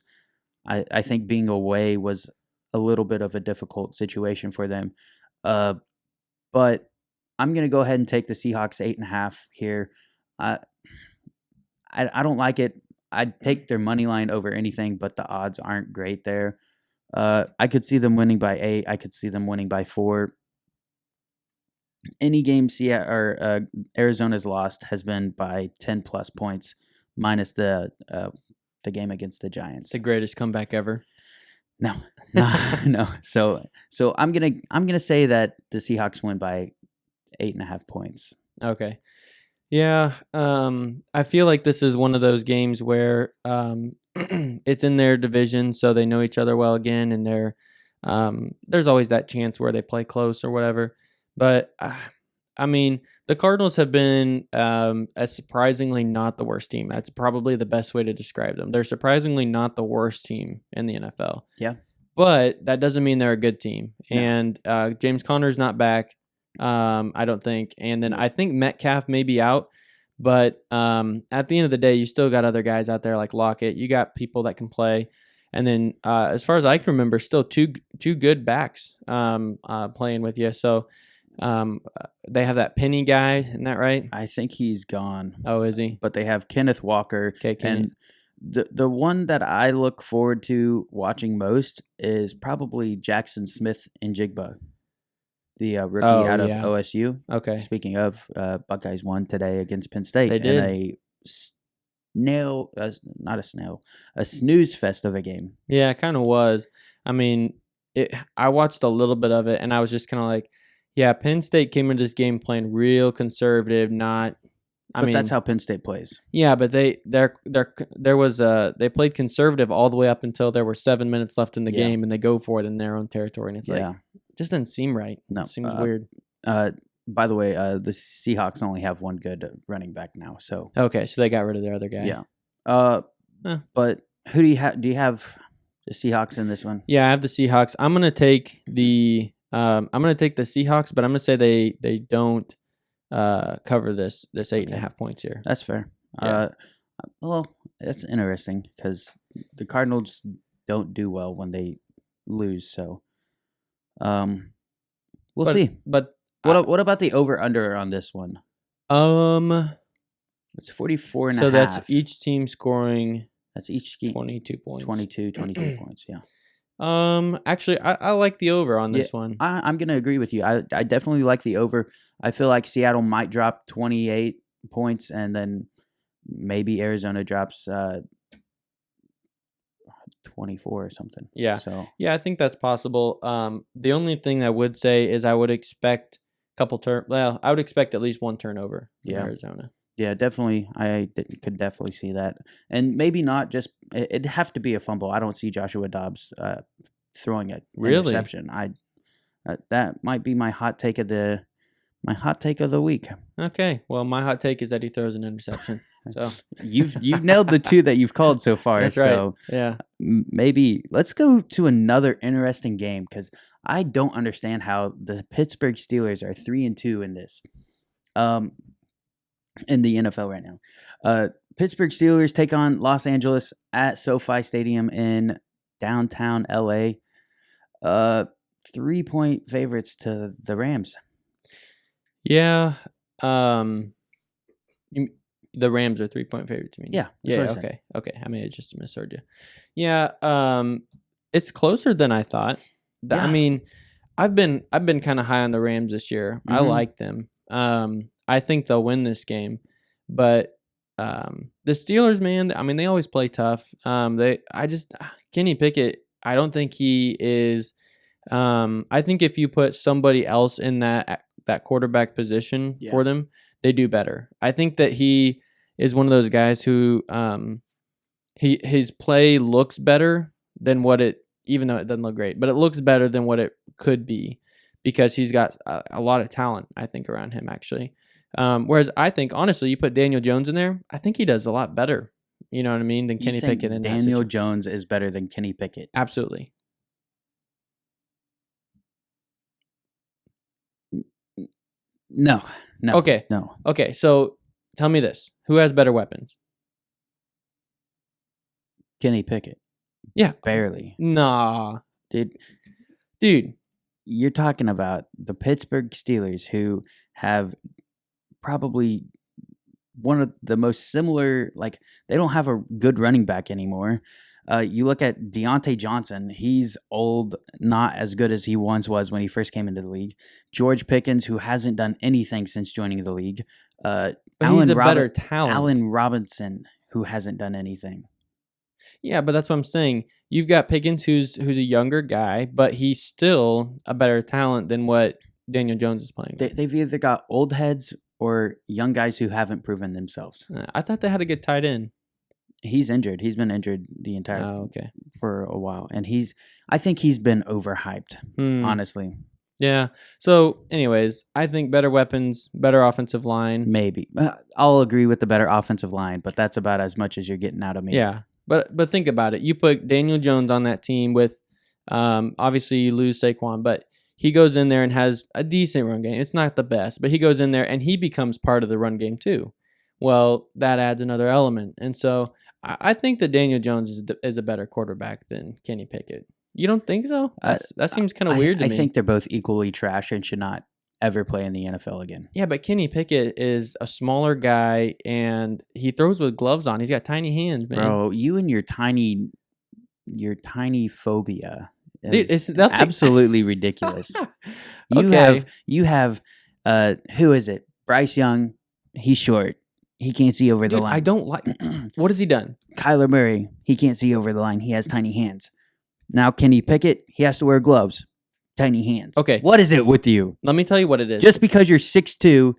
I think being away was a little bit of a difficult situation for them. But I'm going to go ahead and take the Seahawks 8.5 here. I don't like it. I'd take their money line over anything, but the odds aren't great there. I could see them winning by 8. I could see them winning by 4. Any game Arizona's lost has been by 10+ points, minus the game against the Giants. The greatest comeback ever. No, no, no. So I'm gonna say that the Seahawks win by 8.5 points. Okay. Yeah, I feel like this is one of those games where it's in their division, so they know each other well again, and there's always that chance where they play close or whatever. But I mean, the Cardinals have been as surprisingly not the worst team. That's probably the best way to describe them. They're surprisingly not the worst team in the NFL. Yeah. But that doesn't mean they're a good team. No. And James Conner's not back, I don't think. And then No. I think Metcalf may be out. But at the end of the day, you still got other guys out there like Lockett. You got people that can play. And then as far as I can remember, still two good backs playing with you. So they have that Penny guy, isn't that right? I think he's gone. Oh, is he? But they have Kenneth Walker. Okay, and the one that I look forward to watching most is probably Jackson Smith and Jigba, the rookie out of OSU. Okay. Speaking of, Buckeyes won today against Penn State. They did. A snooze fest of a game. Yeah, it kind of was. I mean, I watched a little bit of it, and I was just kind of like, yeah, Penn State came into this game playing real conservative, not. I mean, that's how Penn State plays. Yeah, but they played conservative all the way up until there were 7 minutes left in the game, and they go for it in their own territory, and it's like, it just doesn't seem right. No, it seems weird. By the way, the Seahawks only have one good running back now. So okay, so they got rid of their other guy. Yeah. But who do you have? Do you have the Seahawks in this one? Yeah, I have the Seahawks. I'm gonna take the Seahawks, but I'm gonna say they don't cover this 8.5 points here. That's fair. Yeah. Well, that's interesting because the Cardinals don't do well when they lose. So, we'll see. But what about the over under on this one? It's 44 and a half. So that's each team scoring. That's each team 22 points. 22 points. Yeah. Actually, I like the over on this one. I'm gonna agree with you. I definitely like the over. I feel like Seattle might drop 28 points, and then maybe Arizona drops 24 or something. Yeah. So yeah, I think that's possible. The only thing I would say is I would expect I would expect at least one turnover from Arizona. Yeah, definitely. Could definitely see that, and maybe not just. It'd have to be a fumble. I don't see Joshua Dobbs throwing an interception. That might be my hot take of the week. Okay, well, my hot take is that he throws an interception. So you've nailed the two that you've called so far. That's right. So yeah, maybe let's go to another interesting game because I don't understand how the Pittsburgh Steelers are 3-2 in this. In the NFL right now. Pittsburgh Steelers take on Los Angeles at SoFi Stadium in downtown LA. 3-point favorites to the Rams. Yeah. The Rams are 3-point favorites, you mean? Yeah. Okay. I may have just misheard you. Yeah. It's closer than I thought. I mean, I've been kind of high on the Rams this year. Mm-hmm. I like them. I think they'll win this game, but the Steelers, man, I mean, they always play tough. Kenny Pickett, I don't think he is. I think if you put somebody else in that quarterback position for them, they do better. I think that he is one of those guys who his play looks better than what it, even though it doesn't look great, but it looks better than what it could be because he's got a lot of talent, I think, around him actually. Whereas I think, honestly, you put Daniel Jones in there, I think he does a lot better, you know what I mean, than Kenny Pickett. In Daniel Jones is better than Kenny Pickett? Absolutely. No. Okay. No. Okay, so tell me this. Who has better weapons? Kenny Pickett. Yeah. Barely. Nah. Dude. You're talking about the Pittsburgh Steelers, who have probably one of the most similar, they don't have a good running back anymore. You look at Deontay Johnson, he's old, not as good as he once was when he first came into the league. George Pickens, who hasn't done anything since joining the league. He's a better talent. Allen Robinson, who hasn't done anything. Yeah, but that's what I'm saying. you've got Pickens, who's a younger guy, but he's still a better talent than what Daniel Jones is playing. They've either got old heads or young guys who haven't proven themselves. I thought they had a good tight end. He's injured. He's been injured the entire Okay. for a while, and I think he's been overhyped. Honestly, yeah. So, anyways, I think better weapons, better offensive line. Maybe I'll agree with the better offensive line, but that's about as much as you're getting out of me. Yeah, but think about it. You put Daniel Jones on that team with, obviously you lose Saquon, but he goes in there and has a decent run game. It's not the best, but he goes in there and he becomes part of the run game too. Well, that adds another element, and so I think that Daniel Jones is a better quarterback than Kenny Pickett. You don't think so? That seems kind of weird to me. I think they're both equally trash and should not ever play in the NFL again. Yeah, but Kenny Pickett is a smaller guy and he throws with gloves on. He's got tiny hands, man. Bro, you and your tiny phobia is Dude, it's absolutely ridiculous. You have who is it? Bryce Young. He's short. He can't see over the line. I don't like. What has he done? Kyler Murray. He can't see over the line. He has tiny hands. Now Kenny Pickett. He has to wear gloves. Tiny hands. Okay. What is it with you? Let me tell you what it is. Just because you're 6'2"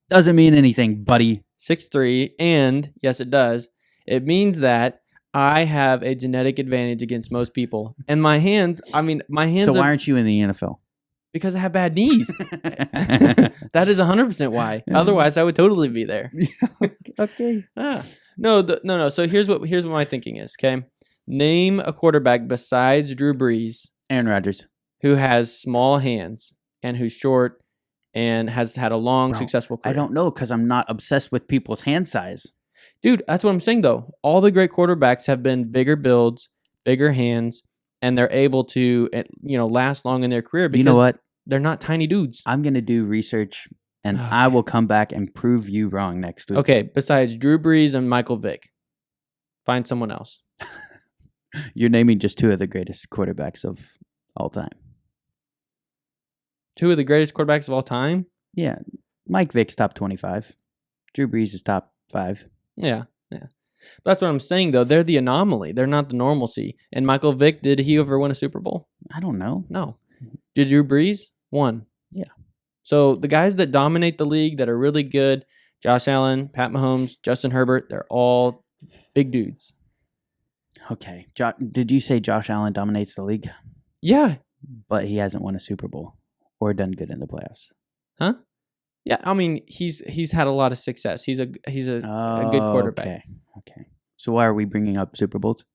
doesn't mean anything, buddy. 6'3", and yes, it does. It means that I have a genetic advantage against most people. And my hands, So why aren't you in the NFL? Because I have bad knees. That is 100% why. Otherwise, I would totally be there. Okay. No. So here's what my thinking is, okay? Name a quarterback besides Drew Brees Aaron Rodgers. who has small hands and who's short and has had a long, successful career. I don't know because I'm not obsessed with people's hand size. Dude, that's what I'm saying, though. All the great quarterbacks have been bigger builds, bigger hands, and they're able to, last long in their career because you know what? They're not tiny dudes. I'm going to do research, and I will come back and prove you wrong next week. Okay, besides Drew Brees and Michael Vick, find someone else. You're naming just two of the greatest quarterbacks of all time. Two of the greatest quarterbacks of all time? Yeah. Mike Vick's top 25. Drew Brees is top 5. Yeah. That's what I'm saying, though. They're the anomaly. They're not the normalcy. And Michael Vick, did he ever win a Super Bowl? I don't know. No. Did Drew Brees? Won. Yeah. So the guys that dominate the league that are really good, Josh Allen, Pat Mahomes, Justin Herbert, they're all big dudes. Okay. Did you say Josh Allen dominates the league? Yeah. But he hasn't won a Super Bowl or done good in the playoffs. Huh? Yeah, I mean, he's had a lot of success. He's a good quarterback. Okay. So why are we bringing up Super Bowls?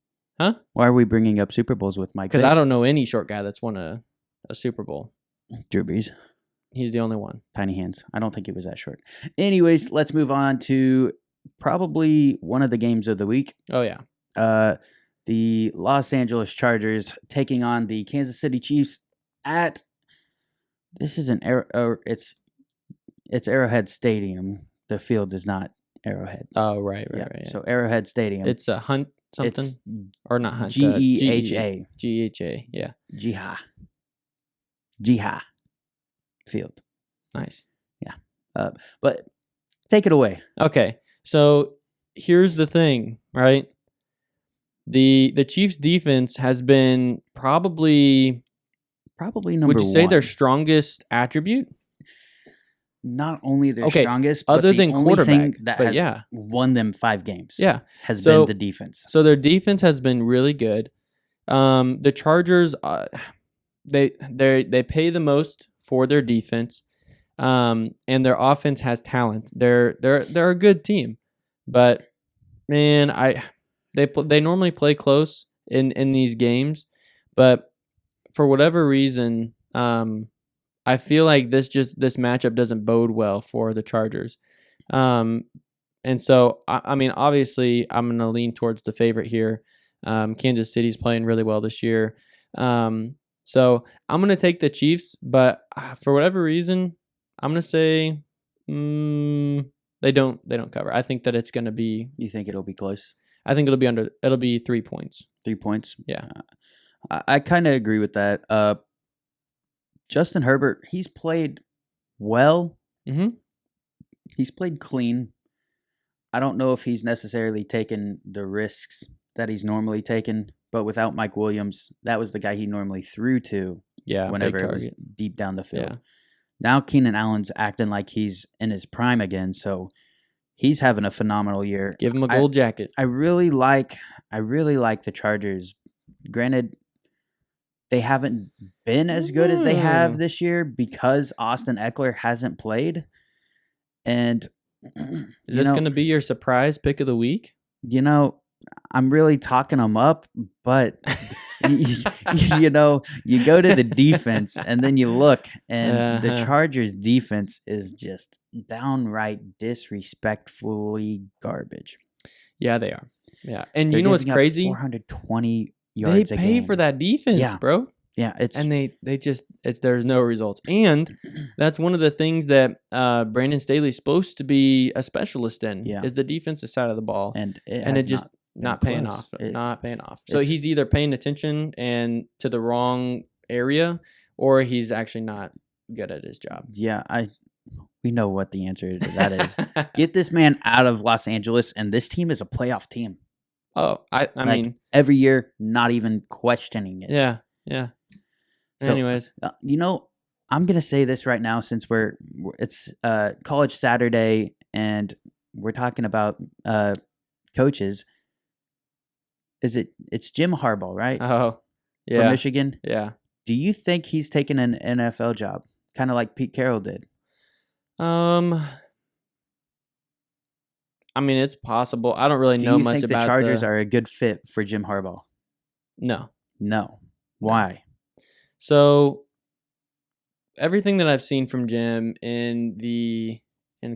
Huh? Why are we bringing up Super Bowls with Mike? Because I don't know any short guy that's won a Super Bowl. Drew Brees. He's the only one. Tiny hands. I don't think he was that short. Anyways, let's move on to probably one of the games of the week. Oh, yeah. The Los Angeles Chargers taking on the Kansas City Chiefs at... This is it's Arrowhead Stadium. The field is not Arrowhead. Oh, right. Yeah. So Arrowhead Stadium. It's a Hunt something? Or not Hunt. GEHA. GEHA, yeah. Jiha Field. Nice. Yeah. But take it away. Okay. So here's the thing, right? The Chiefs defense has been probably number one. Would you say their strongest attribute? Not only their strongest, but other than quarterback thing that has won them 5 games. Yeah, has been the defense. So their defense has been really good. The Chargers, they pay the most for their defense, and their offense has talent. They're a good team, but man, they normally play close in these games, but for whatever reason, I feel like this matchup doesn't bode well for the Chargers. And so, I mean, obviously, I'm going to lean towards the favorite here. Kansas City's playing really well this year. So I'm going to take the Chiefs, but for whatever reason, I'm going to say they don't cover. I think that it's going to be... You think it'll be close? I think it'll be 3 points. 3 points? Yeah. I kind of agree with that. Justin Herbert, he's played well. Mm-hmm. He's played clean. I don't know if he's necessarily taken the risks that he's normally taken but without Mike Williams, that was the guy he normally threw to Yeah, whenever big it was target. deep down the field. Yeah. Now Keenan Allen's acting like he's in his prime again, so he's having a phenomenal year. Give him a gold jacket. I really like the Chargers. Granted, they haven't been as good as they have this year because Austin Eckler hasn't played. And is this going to be your surprise pick of the week? You know, I'm really talking them up, but you know, you go to the defense and then you look, and the Chargers defense is just downright disrespectfully garbage. Yeah, they are. Yeah, and you know what's crazy? 420 yards. They pay for that defense, bro. Yeah, there's no results, and that's one of the things that Brandon Staley's supposed to be a specialist in. Is the defensive side of the ball, and it just not paying off. Not paying off. So he's either paying attention and to the wrong area, or he's actually not good at his job. Yeah, we know what the answer to that is. Get this man out of Los Angeles, and this team is a playoff team. Oh, I mean, every year, not even questioning it. Yeah. So, anyways, you know, I'm gonna say this right now since it's College Saturday and we're talking about coaches. It's Jim Harbaugh, right? Oh, yeah, from Michigan. Yeah. Do you think he's taken an NFL job, kind of like Pete Carroll did? I mean, it's possible. I don't really know much about the Chargers are a good fit for Jim Harbaugh? No. Why? So everything that I've seen from Jim in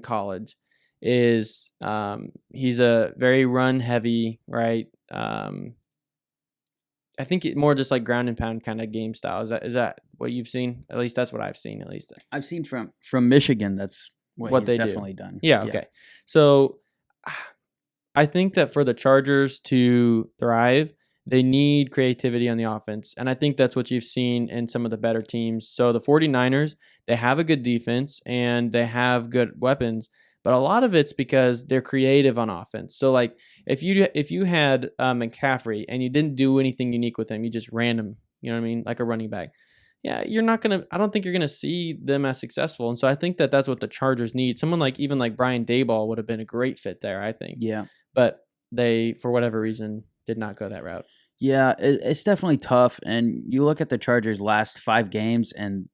college is he's a very run heavy, right? I think more just like ground and pound kind of game style. Is that what you've seen? At least that's what I've seen. At least I've seen from Michigan. That's what they definitely done. Yeah. Okay. So I think that for the Chargers to thrive, they need creativity on the offense. And I think that's what you've seen in some of the better teams. So the 49ers, they have a good defense and they have good weapons, but a lot of it's because they're creative on offense. So like if you had McCaffrey and you didn't do anything unique with him, you just ran him, you know what I mean? Like a running back. Yeah, I don't think you're going to see them as successful. And so I think that that's what the Chargers need. Someone like even like Brian Daboll would have been a great fit there, I think. Yeah. But they, for whatever reason, did not go that route. Yeah, it's definitely tough. And you look at the Chargers' last 5 games, and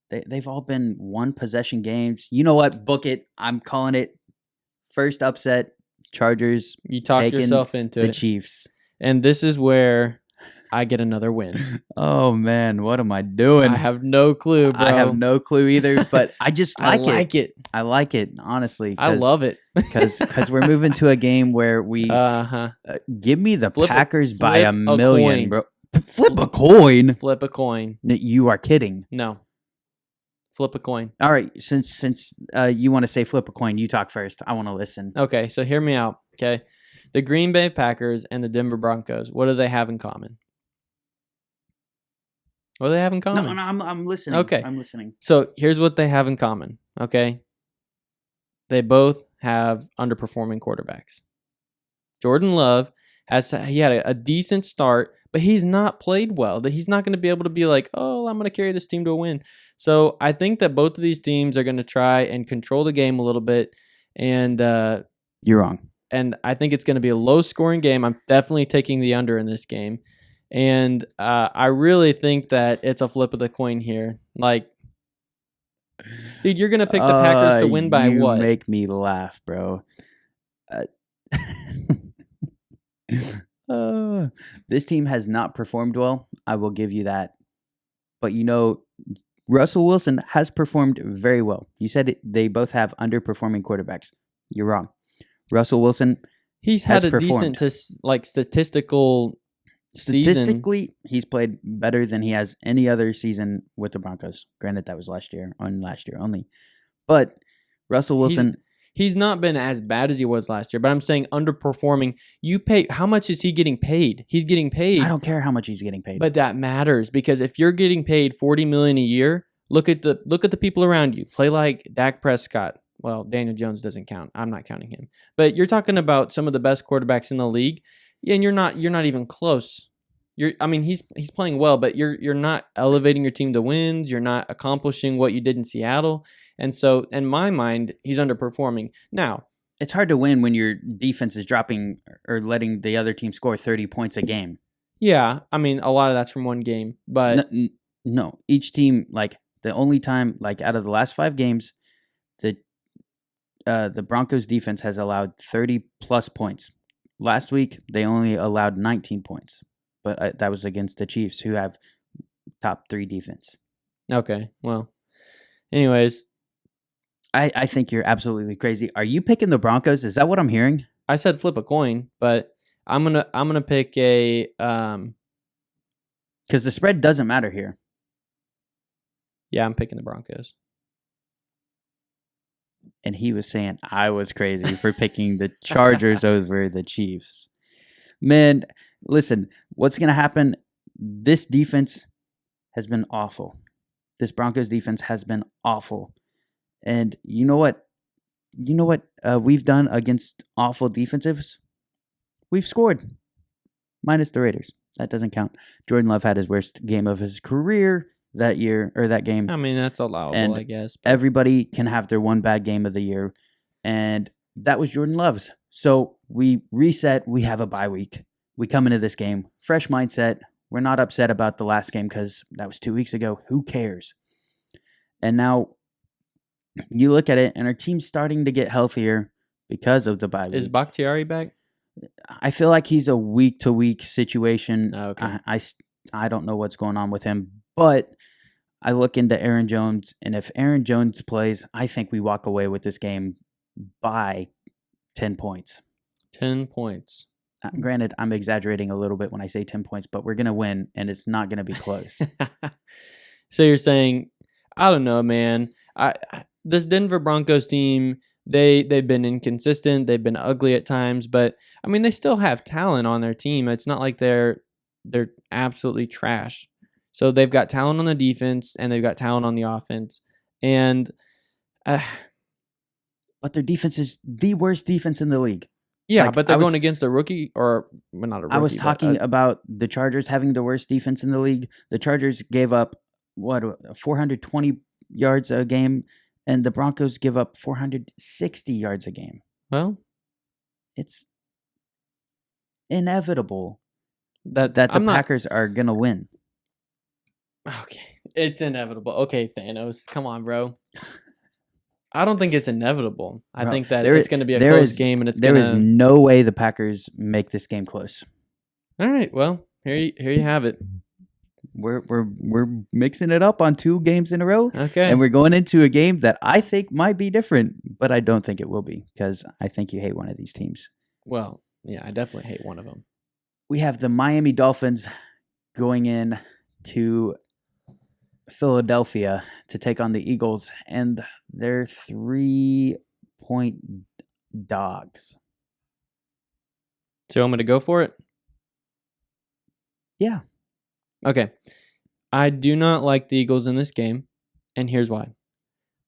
they've all been one possession games. You know what? Book it. I'm calling it first upset. Chargers. You talked yourself into the Chiefs, and this is where I get another win. Oh man, what am I doing? I have no clue, bro. I have no clue either, but I just like it. I like it, honestly. I love it because we're moving to a game where we give me the Packers by a million, bro. Flip a coin. Flip a coin. You are kidding. No. Flip a coin. All right, since you want to say flip a coin, you talk first. I want to listen. Okay, so hear me out. Okay, the Green Bay Packers and the Denver Broncos. What do they have in common? What do they have in common? No, I'm listening. Okay. I'm listening. So here's what they have in common, okay? They both have underperforming quarterbacks. Jordan Love had a decent start, but he's not played well. He's not going to be able to be like, oh, I'm going to carry this team to a win. So I think that both of these teams are going to try and control the game a little bit. And you're wrong. And I think it's going to be a low-scoring game. I'm definitely taking the under in this game. And I really think that it's a flip of the coin here. Like, dude, you're going to pick the Packers to win by what? You make me laugh, bro. This team has not performed well. I will give you that. But, Russell Wilson has performed very well. You said they both have underperforming quarterbacks. You're wrong. Russell Wilson He's had a decent statistical Statistically, he's played better than he has any other season with the Broncos. Granted, that was last year only. But Russell Wilson... He's not been as bad as he was last year, but I'm saying underperforming. How much is he getting paid? He's getting paid. I don't care how much he's getting paid. But that matters because if you're getting paid $40 million a year, look at the people around you. Play like Dak Prescott. Well, Daniel Jones doesn't count. I'm not counting him. But you're talking about some of the best quarterbacks in the league. Yeah, and you're not even close. I mean, he's playing well, but you're not elevating your team to wins. You're not accomplishing what you did in Seattle. And so, in my mind, he's underperforming. Now, It's hard to win when your defense is dropping or letting the other team score 30 points a game. yeah, I mean, a lot of that's from one game, but No, each team, like the only time, like out of the last 5 games, the Broncos defense has allowed 30 plus points. Last week they only allowed 19 points, but that was against the Chiefs, who have top 3 defense. okay. Well, anyways, I think you're absolutely crazy. Are you picking the Broncos? Is that what I'm hearing? I said flip a coin, but I'm gonna pick a Because the spread doesn't matter here. yeah, I'm picking the Broncos. And he was saying I was crazy for picking the Chargers over the Chiefs. Man, listen, what's going to happen? This defense has been awful. This Broncos defense has been awful. And you know what? We've done against awful defensives? We've scored. Minus the Raiders. That doesn't count. Jordan Love had his worst game of his career that year, or that game. I mean, that's allowable, And I guess. everybody can have their one bad game of the year. And that was Jordan Love's. So we reset. We have a bye week. We come into this game, fresh mindset. We're not upset about the last game because that was 2 weeks ago. Who cares? And now you look at it, and our team's starting to get healthier because of the bye week. Is Bakhtiari back? I feel like he's a week-to-week situation. Oh, okay. I don't know what's going on with him, but I look into Aaron Jones, and if Aaron Jones plays, I think we walk away with this game by 10 points. 10 points. Granted, I'm exaggerating a little bit when I say 10 points, but we're going to win, and it's not going to be close. So you're saying, I don't know, man. This Denver Broncos team, they've been inconsistent. They've been ugly at times, but I mean, they still have talent on their team. It's not like they're absolutely trash. So they've got talent on the defense and they've got talent on the offense. And but their defense is the worst defense in the league. Yeah, but they're going against a rookie, or well, not a rookie. I was talking about the Chargers having the worst defense in the league. The Chargers gave up, 420 yards a game, and the Broncos give up 460 yards a game. Well, it's inevitable that the Packers are going to win. Okay, it's inevitable. Okay, Thanos, come on, bro. I don't think it's inevitable. I think that it's going to be a close game, and there is no way the Packers make this game close. All right, well, here you have it. We're mixing it up on 2 games in a row. Okay, and we're going into a game that I think might be different, but I don't think it will be because I think you hate one of these teams. Well, yeah, I definitely hate one of them. We have the Miami Dolphins going in to Philadelphia to take on the Eagles, and they're 3-point dogs. So I'm going to go for it? Yeah. Okay. I do not like the Eagles in this game, and here's why.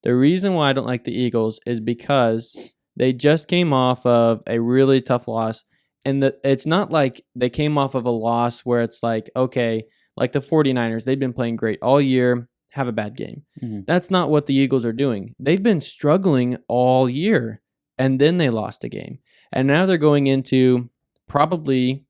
The reason why I don't like the Eagles is because they just came off of a really tough loss, and it's not like they came off of a loss where it's like, okay, like the 49ers, they've been playing great all year, have a bad game. Mm-hmm. That's not what the Eagles are doing. They've been struggling all year, and then they lost a game. And now they're going into probably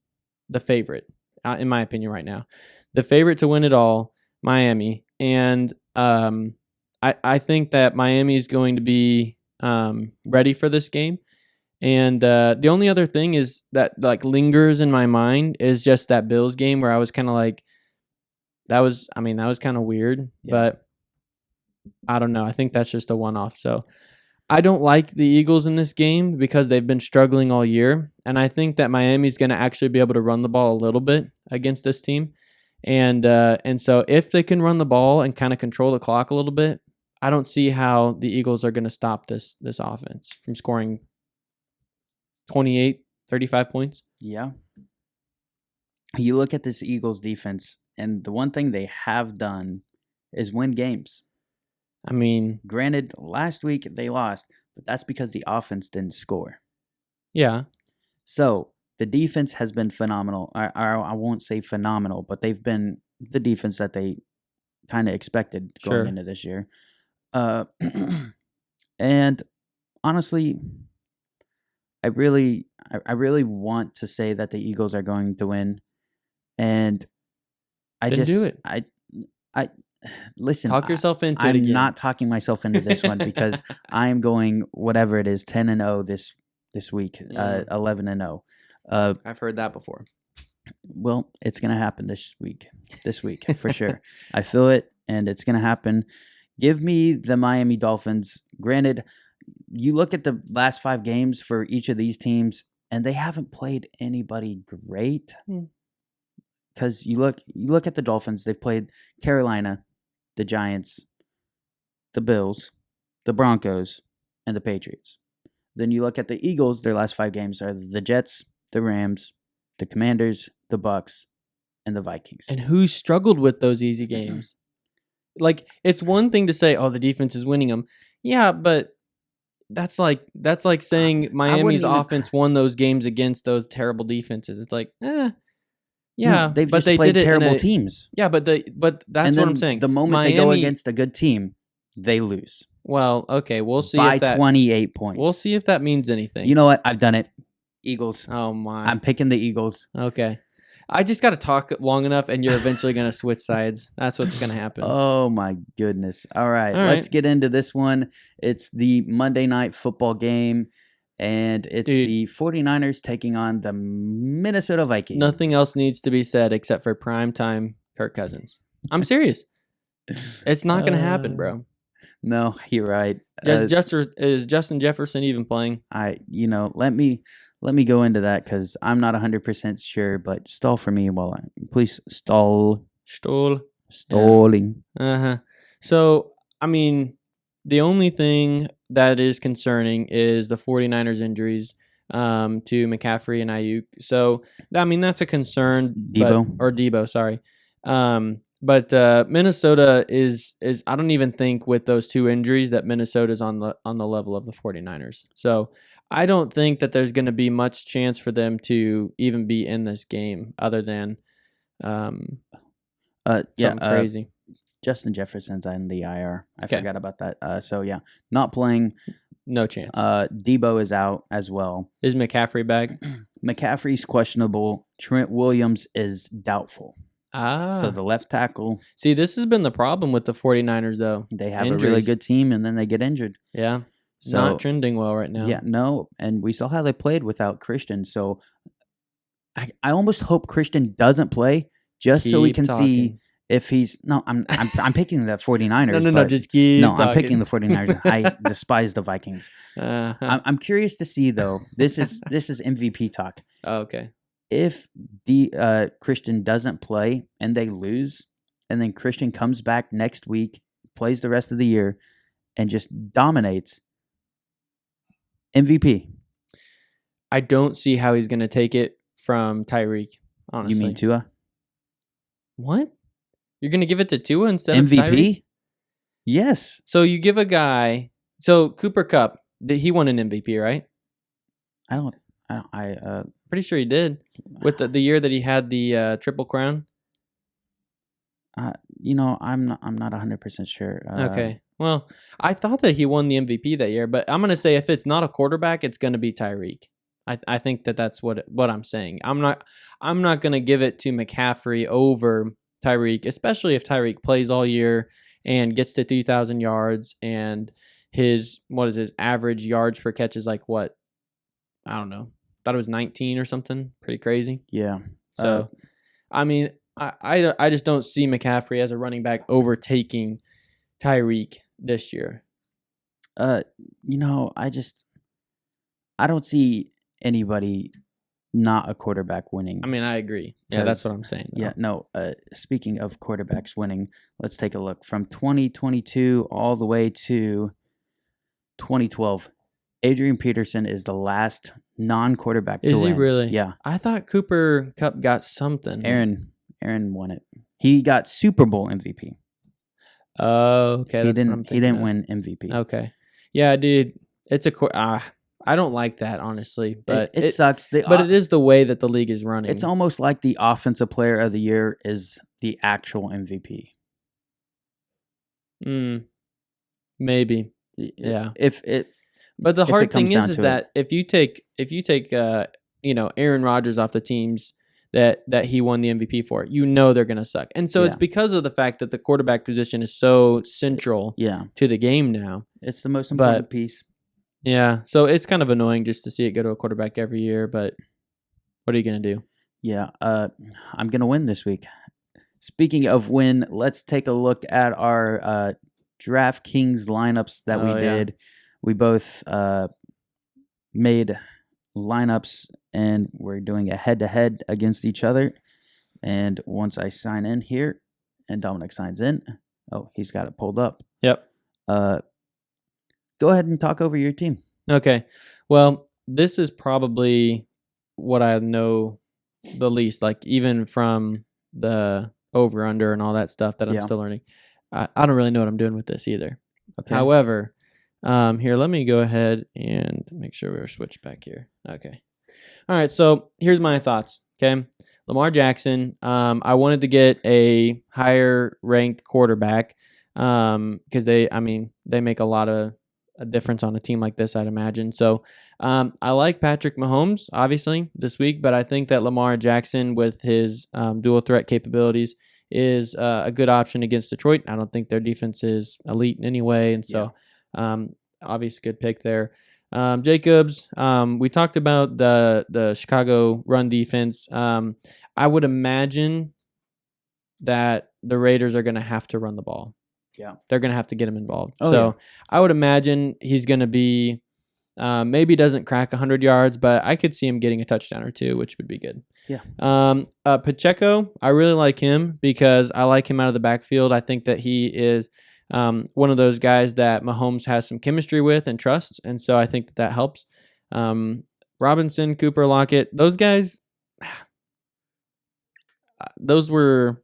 the favorite, in my opinion right now. The favorite to win it all, Miami. And I think that Miami is going to be ready for this game. And the only other thing is that like lingers in my mind is just that Bills game where I was kind of like, that was kind of weird, but I don't know. I think that's just a one-off. So I don't like the Eagles in this game because they've been struggling all year. And I think that Miami's going to actually be able to run the ball a little bit against this team. And so if they can run the ball and kind of control the clock a little bit, I don't see how the Eagles are going to stop this offense from scoring 28, 35 points. Yeah. You look at this Eagles defense, and the one thing they have done is win games. I mean, granted, last week they lost, but that's because the offense didn't score. Yeah. So the defense has been phenomenal. I won't say phenomenal, but they've been the defense that they kind of expected going Sure. into this year. And honestly, I really want to say that the Eagles are going to win, and I Then do just it. I listen. Talk yourself into it I'm again. not talking myself into this one because I am going whatever it is 10-0 this week, 11-0. I've heard that before. Well, it's gonna happen this week for sure. I feel it, and it's gonna happen. Give me the Miami Dolphins. Granted, you look at the last 5 games for each of these teams, and they haven't played anybody great. Because you look at the Dolphins, they've played Carolina, the Giants, the Bills, the Broncos, and the Patriots. Then you look at the Eagles, their last 5 games are the Jets, the Rams, the Commanders, the Bucks, and the Vikings. And who struggled with those easy games? Like, it's one thing to say, "Oh, the defense is winning them." Yeah, but that's like saying Miami's offense won those games against those terrible defenses. It's like, yeah, No, they've but just they played did it terrible teams. Yeah, but that's what I'm saying. The moment they go against a good team, they lose. Well, okay, we'll see by if that 28 points. We'll see if that means anything. You know what? I've done it. Eagles. Oh my! I'm picking the Eagles. Okay, I just got to talk long enough, and you're eventually going to switch sides. That's what's going to happen. Oh my goodness! All right, let's get into this one. It's the Monday Night Football game, and it's the 49ers taking on the Minnesota Vikings. Nothing else needs to be said except for primetime Kirk Cousins. I'm serious. It's not going to happen, bro. No, you're right. Is Justin Jefferson even playing? Let me go into that because I'm not 100% sure, but stall for me while please stall. Stalling. Yeah. So, I mean, the only thing that is concerning is the 49ers injuries to McCaffrey and Ayuk. So, I mean, that's a concern. Debo, sorry. But Minnesota is I don't even think with those 2 injuries that Minnesota's on the level of the 49ers. So I don't think that there's going to be much chance for them to even be in this game other than something crazy. Justin Jefferson's on the IR. I forgot about that. So yeah, not playing. No chance. Debo is out as well. Is McCaffrey back? McCaffrey's questionable. Trent Williams is doubtful. So the left tackle. See, this has been the problem with the 49ers, though. They have a really good team, and then they get injured. Yeah. So, not trending well right now. Yeah, no. And we saw how they played without Christian. So I almost hope Christian doesn't play just so we can see if he's... No, I'm picking the 49ers. No, just keep talking. I'm picking the 49ers. I despise the Vikings. I'm curious to see, though. This is MVP talk. Oh, okay. If Christian doesn't play and they lose, and then Christian comes back next week, plays the rest of the year, and just dominates, MVP. I don't see how he's going to take it from Tyreek, honestly. You mean Tua? What? You're going to give it to Tua instead MVP? of Tyreek? Yes. So you give a guy... So Cooper Kupp, he won an MVP, right? Pretty sure he did with the year that he had the Triple Crown. I'm not 100% sure. Okay. Well, I thought that he won the MVP that year, but I'm going to say if it's not a quarterback, it's going to be Tyreek. I think that's what I'm saying. I'm not going to give it to McCaffrey over Tyreek, especially if Tyreek plays all year and gets to 2,000 yards and his average yards per catch is like what? I don't know. Thought it was 19 or something. Pretty crazy. Yeah. So, I mean, I just don't see McCaffrey as a running back overtaking Tyreek this year. I don't see anybody not a quarterback winning. I mean, I agree. Yeah, that's what I'm saying. Though. Yeah, no. Speaking of quarterbacks winning, let's take a look from 2022 all the way to 2012. Adrian Peterson is the last non-quarterback to win. Is he really? Yeah. I thought Cooper Kupp got something. Aaron won it. He got Super Bowl MVP. Oh, okay. He didn't win MVP. Okay. Yeah, dude. It's I don't like that, honestly, but it sucks. But it is the way that the league is running. It's almost like the offensive player of the year is the actual MVP. Maybe. Yeah. But the if hard it comes thing down is to that if you take Aaron Rodgers off the teams that he won the MVP for, they're going to suck. And so it's because of the fact that the quarterback position is so central to the game now. It's the most important piece. Yeah, so it's kind of annoying just to see it go to a quarterback every year, but what are you going to do? Yeah, I'm going to win this week. Speaking of win, let's take a look at our DraftKings lineups that we did. We both made lineups, and we're doing a head-to-head against each other. And once I sign in here, and Dominic signs in, he's got it pulled up. Yep. Go ahead and talk over your team. Okay. Well, this is probably what I know the least, like even from the over-under and all that stuff that I'm still learning. I don't really know what I'm doing with this either. Okay. However, here, let me go ahead and make sure we're switched back here. Okay. All right, so here's my thoughts, okay? Lamar Jackson, I wanted to get a higher-ranked quarterback because they make a lot of a difference on a team like this, I'd imagine. So I like Patrick Mahomes, obviously, this week, but I think that Lamar Jackson with his dual threat capabilities is a good option against Detroit. I don't think their defense is elite in any way, and so obviously good pick there. Jacobs, we talked about the Chicago run defense. I would imagine that the Raiders are going to have to run the ball. Yeah. They're going to have to get him involved. I would imagine he's going to be maybe doesn't crack 100 yards, but I could see him getting a touchdown or two, which would be good. Yeah. Pacheco, I really like him because I like him out of the backfield. I think that he is one of those guys that Mahomes has some chemistry with and trusts, and so I think that helps. Robinson, Cooper, Lockett, those guys, those were...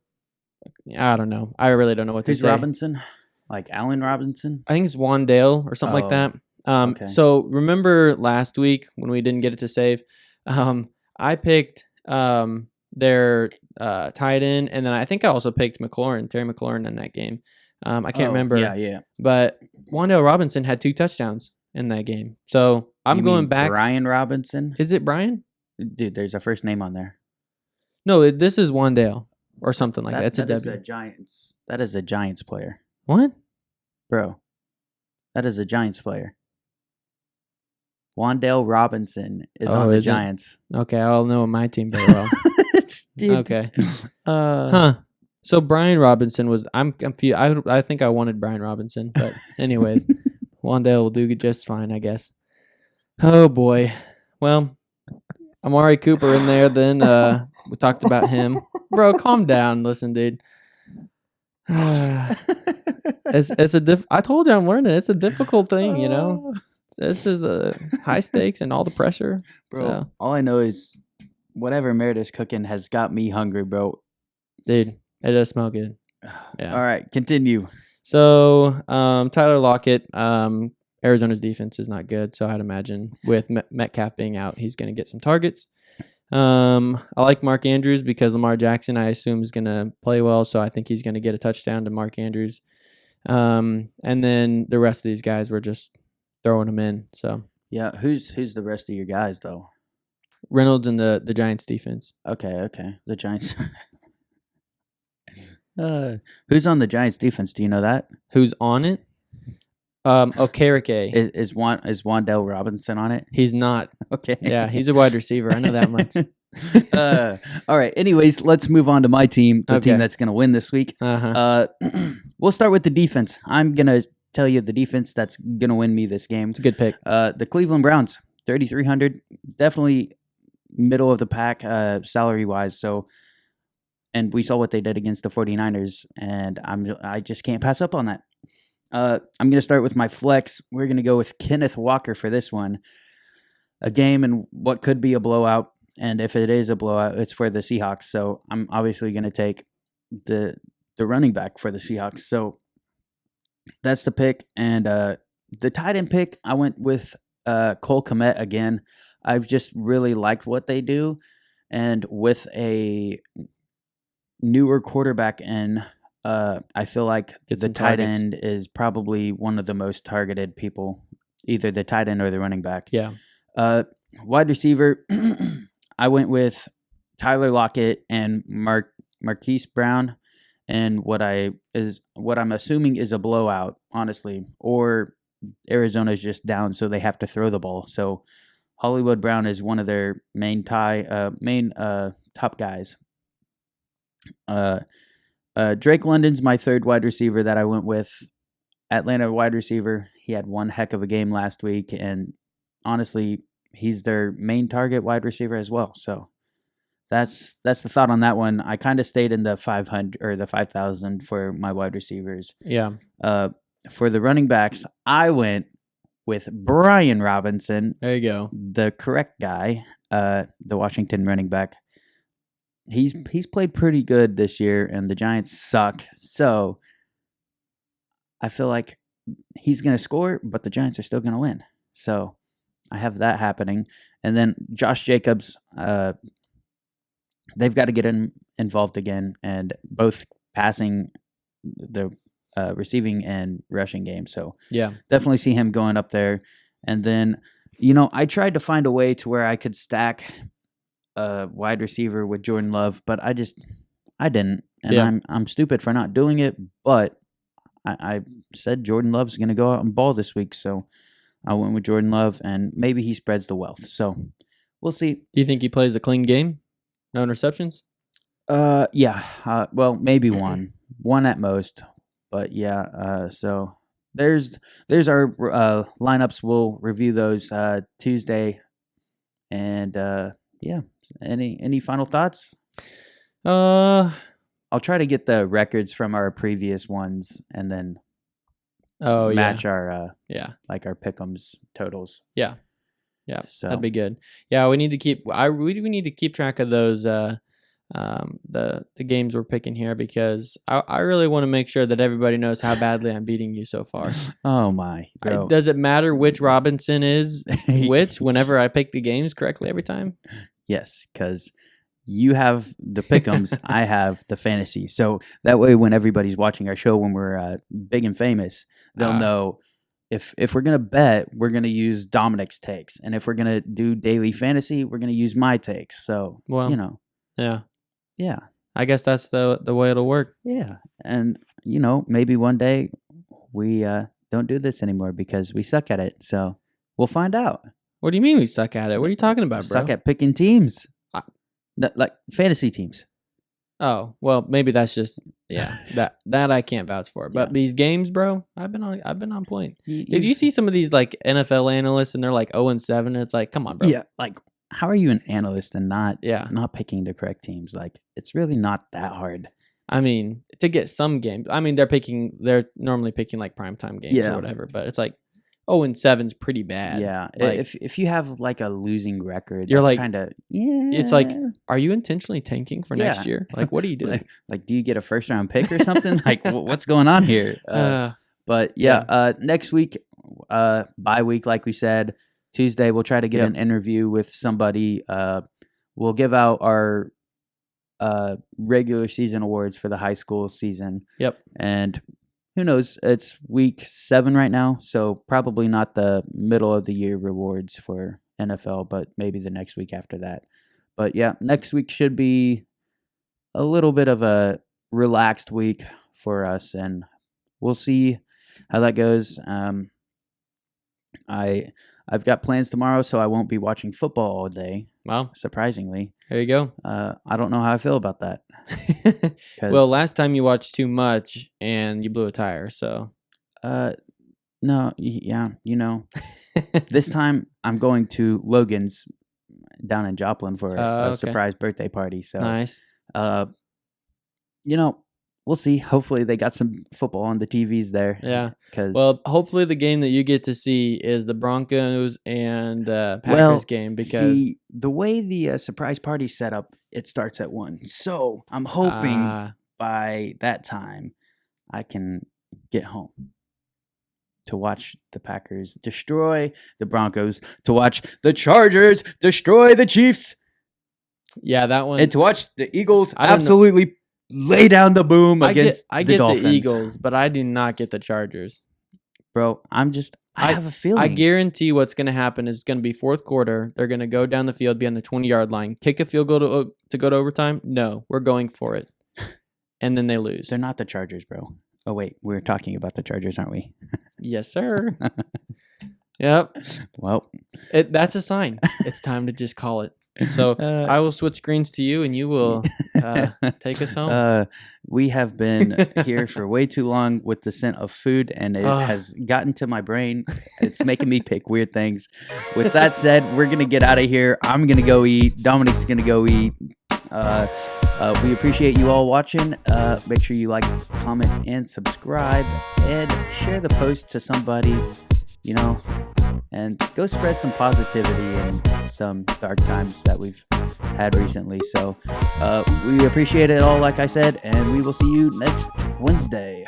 I don't know. I really don't know what to say. Who's Robinson? Like Allen Robinson? I think it's Wandale or something like that. Okay. So remember last week when we didn't get it to save, I picked their tight end, and then I think I also picked Terry McLaurin in that game. I can't remember. Yeah. But Wandale Robinson had 2 touchdowns in that game. So I'm going back. Brian Robinson? Is it Brian? Dude, there's a first name on there. No, this is Wandale. Or something like that. It's that a is W. That is a Giants player. What? Bro, that is a Giants player. Wandale Robinson is on the Giants. Okay, I'll know my team very well. Okay. So Brian Robinson was... I'm confused. I think I wanted Brian Robinson, but anyways, Wandale will do just fine, I guess. Oh, boy. Well, Amari Cooper in there, then we talked about him. Bro, calm down. Listen, dude. I told you I'm learning. It's a difficult thing, This is high stakes and all the pressure. Bro, so. All I know is whatever Meredith's cooking has got me hungry, bro. Dude, it does smell good. Yeah. All right, continue. So, Tyler Lockett, Arizona's defense is not good, so I'd imagine with Metcalf being out, he's going to get some targets. I like Mark Andrews because Lamar Jackson, I assume, is going to play well, so I think he's going to get a touchdown to Mark Andrews. And then the rest of these guys, we're just throwing them in. So yeah, who's the rest of your guys though? Reynolds and the Giants defense. Okay, the Giants. Who's on the Giants defense? Do you know that? Who's on it? Okereke. Is Wandale Robinson on it? He's not. Okay. Yeah, he's a wide receiver. I know that much. All right. Anyways, let's move on to my team, the team that's going to win this week. We'll start with the defense. I'm going to tell you the defense that's going to win me this game. It's a good pick. The Cleveland Browns, 3,300. Definitely middle of the pack salary-wise. So, and we saw what they did against the 49ers, and I just can't pass up on that. I'm going to start with my flex. We're going to go with Kenneth Walker for this one. A game in what could be a blowout, and if it is a blowout, it's for the Seahawks. So I'm obviously going to take the running back for the Seahawks. So that's the pick. And the tight end pick, I went with Cole Kmet again. I've just really liked what they do, and with a newer quarterback in, I feel like Get the some tight targets. end is probably one of the most targeted people, either the tight end or the running back. Yeah. Wide receiver, I went with Tyler Lockett and Marquise Brown, and what I'm assuming is a blowout, honestly, or Arizona's just down, so they have to throw the ball. So Hollywood Brown is one of their main top guys. Uh, Drake London's my third wide receiver that I went with. Atlanta wide receiver. He had one heck of a game last week, and honestly, he's their main target wide receiver as well. So that's the thought on that one. I kind of stayed in the 500 or the 5,000 for my wide receivers. Yeah. For the running backs, I went with Brian Robinson, There you go. the correct guy, the Washington running back. He's played pretty good this year, and the Giants suck. So I feel like he's going to score, but the Giants are still going to win. So I have that happening. And then Josh Jacobs, they've got to get involved again, and both passing, the receiving and rushing game. So Yeah. definitely see him going up there. And then, I tried to find a way to where I could stack a wide receiver with Jordan Love, but I didn't. And Yeah. I'm stupid for not doing it, but I said Jordan Love's going to go out and ball this week, so I went with Jordan Love, and maybe he spreads the wealth. So we'll see. Do you think he plays a clean game? No interceptions? Yeah. Well, maybe one at most, but yeah. So there's our lineups. We'll review those Tuesday, and yeah. Any final thoughts? I'll try to get the records from our previous ones, and then match our yeah. like our pick'ems totals. Yeah. So That'd be good. Yeah, we need to keep. We need to keep track of those. The games we're picking here, because I really want to make sure that everybody knows how badly I'm beating you so far. Oh my! Does it matter which Robinson is which whenever I pick the games correctly every time? Yes, because you have the pick'ems, I have the fantasy. So that way, when everybody's watching our show, when we're big and famous, they'll know if we're gonna bet, we're gonna use Dominic's takes, and if we're gonna do daily fantasy, we're gonna use my takes. So yeah. I guess that's the way it'll work. Yeah, and maybe one day we don't do this anymore because we suck at it. So we'll find out. What do you mean we suck at it? What are you talking about, bro? Suck at picking teams, like fantasy teams. Oh, well, maybe that's just that I can't vouch for. But these games, bro, I've been on point. Did you see some of these like NFL analysts and they're like 0-7? And it's like, come on, bro. Yeah, like how are you an analyst and not picking the correct teams? Like it's really not that hard. I mean, to get some games, I mean they're normally picking like primetime games or whatever, but it's like 0-7's pretty bad. Yeah, like, if you have like a losing record, you're that's like kind of It's like, are you intentionally tanking for next year? Like, what are you doing? like, do you get a first round pick or something? Like, what's going on here? But next week, bye week, like we said, Tuesday, we'll try to get an interview with somebody. We'll give out our regular season awards for the high school season. Yep. And who knows? It's week 7 right now, so probably not the middle of the year rewards for NFL, but maybe the next week after that. But yeah, next week should be a little bit of a relaxed week for us, and we'll see how that goes. I've got plans tomorrow, so I won't be watching football all day. Wow. Surprisingly. There you go. I don't know how I feel about that. Well, last time you watched too much and you blew a tire, so. No, this time I'm going to Logan's down in Joplin for a surprise birthday party. So nice. We'll see. Hopefully they got some football on the TVs there. Yeah. Well, hopefully the game that you get to see is the Broncos and Packers game, because the way the surprise party set up, it starts at 1. So I'm hoping by that time I can get home. to watch the Packers destroy the Broncos, to watch the Chargers destroy the Chiefs, Yeah, that one. and to watch the Eagles I don't know. absolutely lay down the boom against I the get Dolphins. the Eagles, but I do not get the Chargers. Bro, I have a feeling. I guarantee what's going to happen is going to be fourth quarter. They're going to go down the field, be on the 20-yard line, kick a field goal to go to overtime. No, we're going for it. And then they lose. They're not the Chargers, bro. Oh, wait. We're talking about the Chargers, aren't we? Yes, sir. Yep. Well, That's a sign. It's time to just call it. So I will switch screens to you, and you will take us home. We have been here for way too long with the scent of food, and it has gotten to my brain. It's making me pick weird things. With that said, we're going to get out of here. I'm going to go eat. Dominic's going to go eat. We appreciate you all watching. Make sure you like, comment, and subscribe, and share the post to somebody, and go spread some positivity in some dark times that we've had recently. So we appreciate it all, like I said, and we will see you next Wednesday.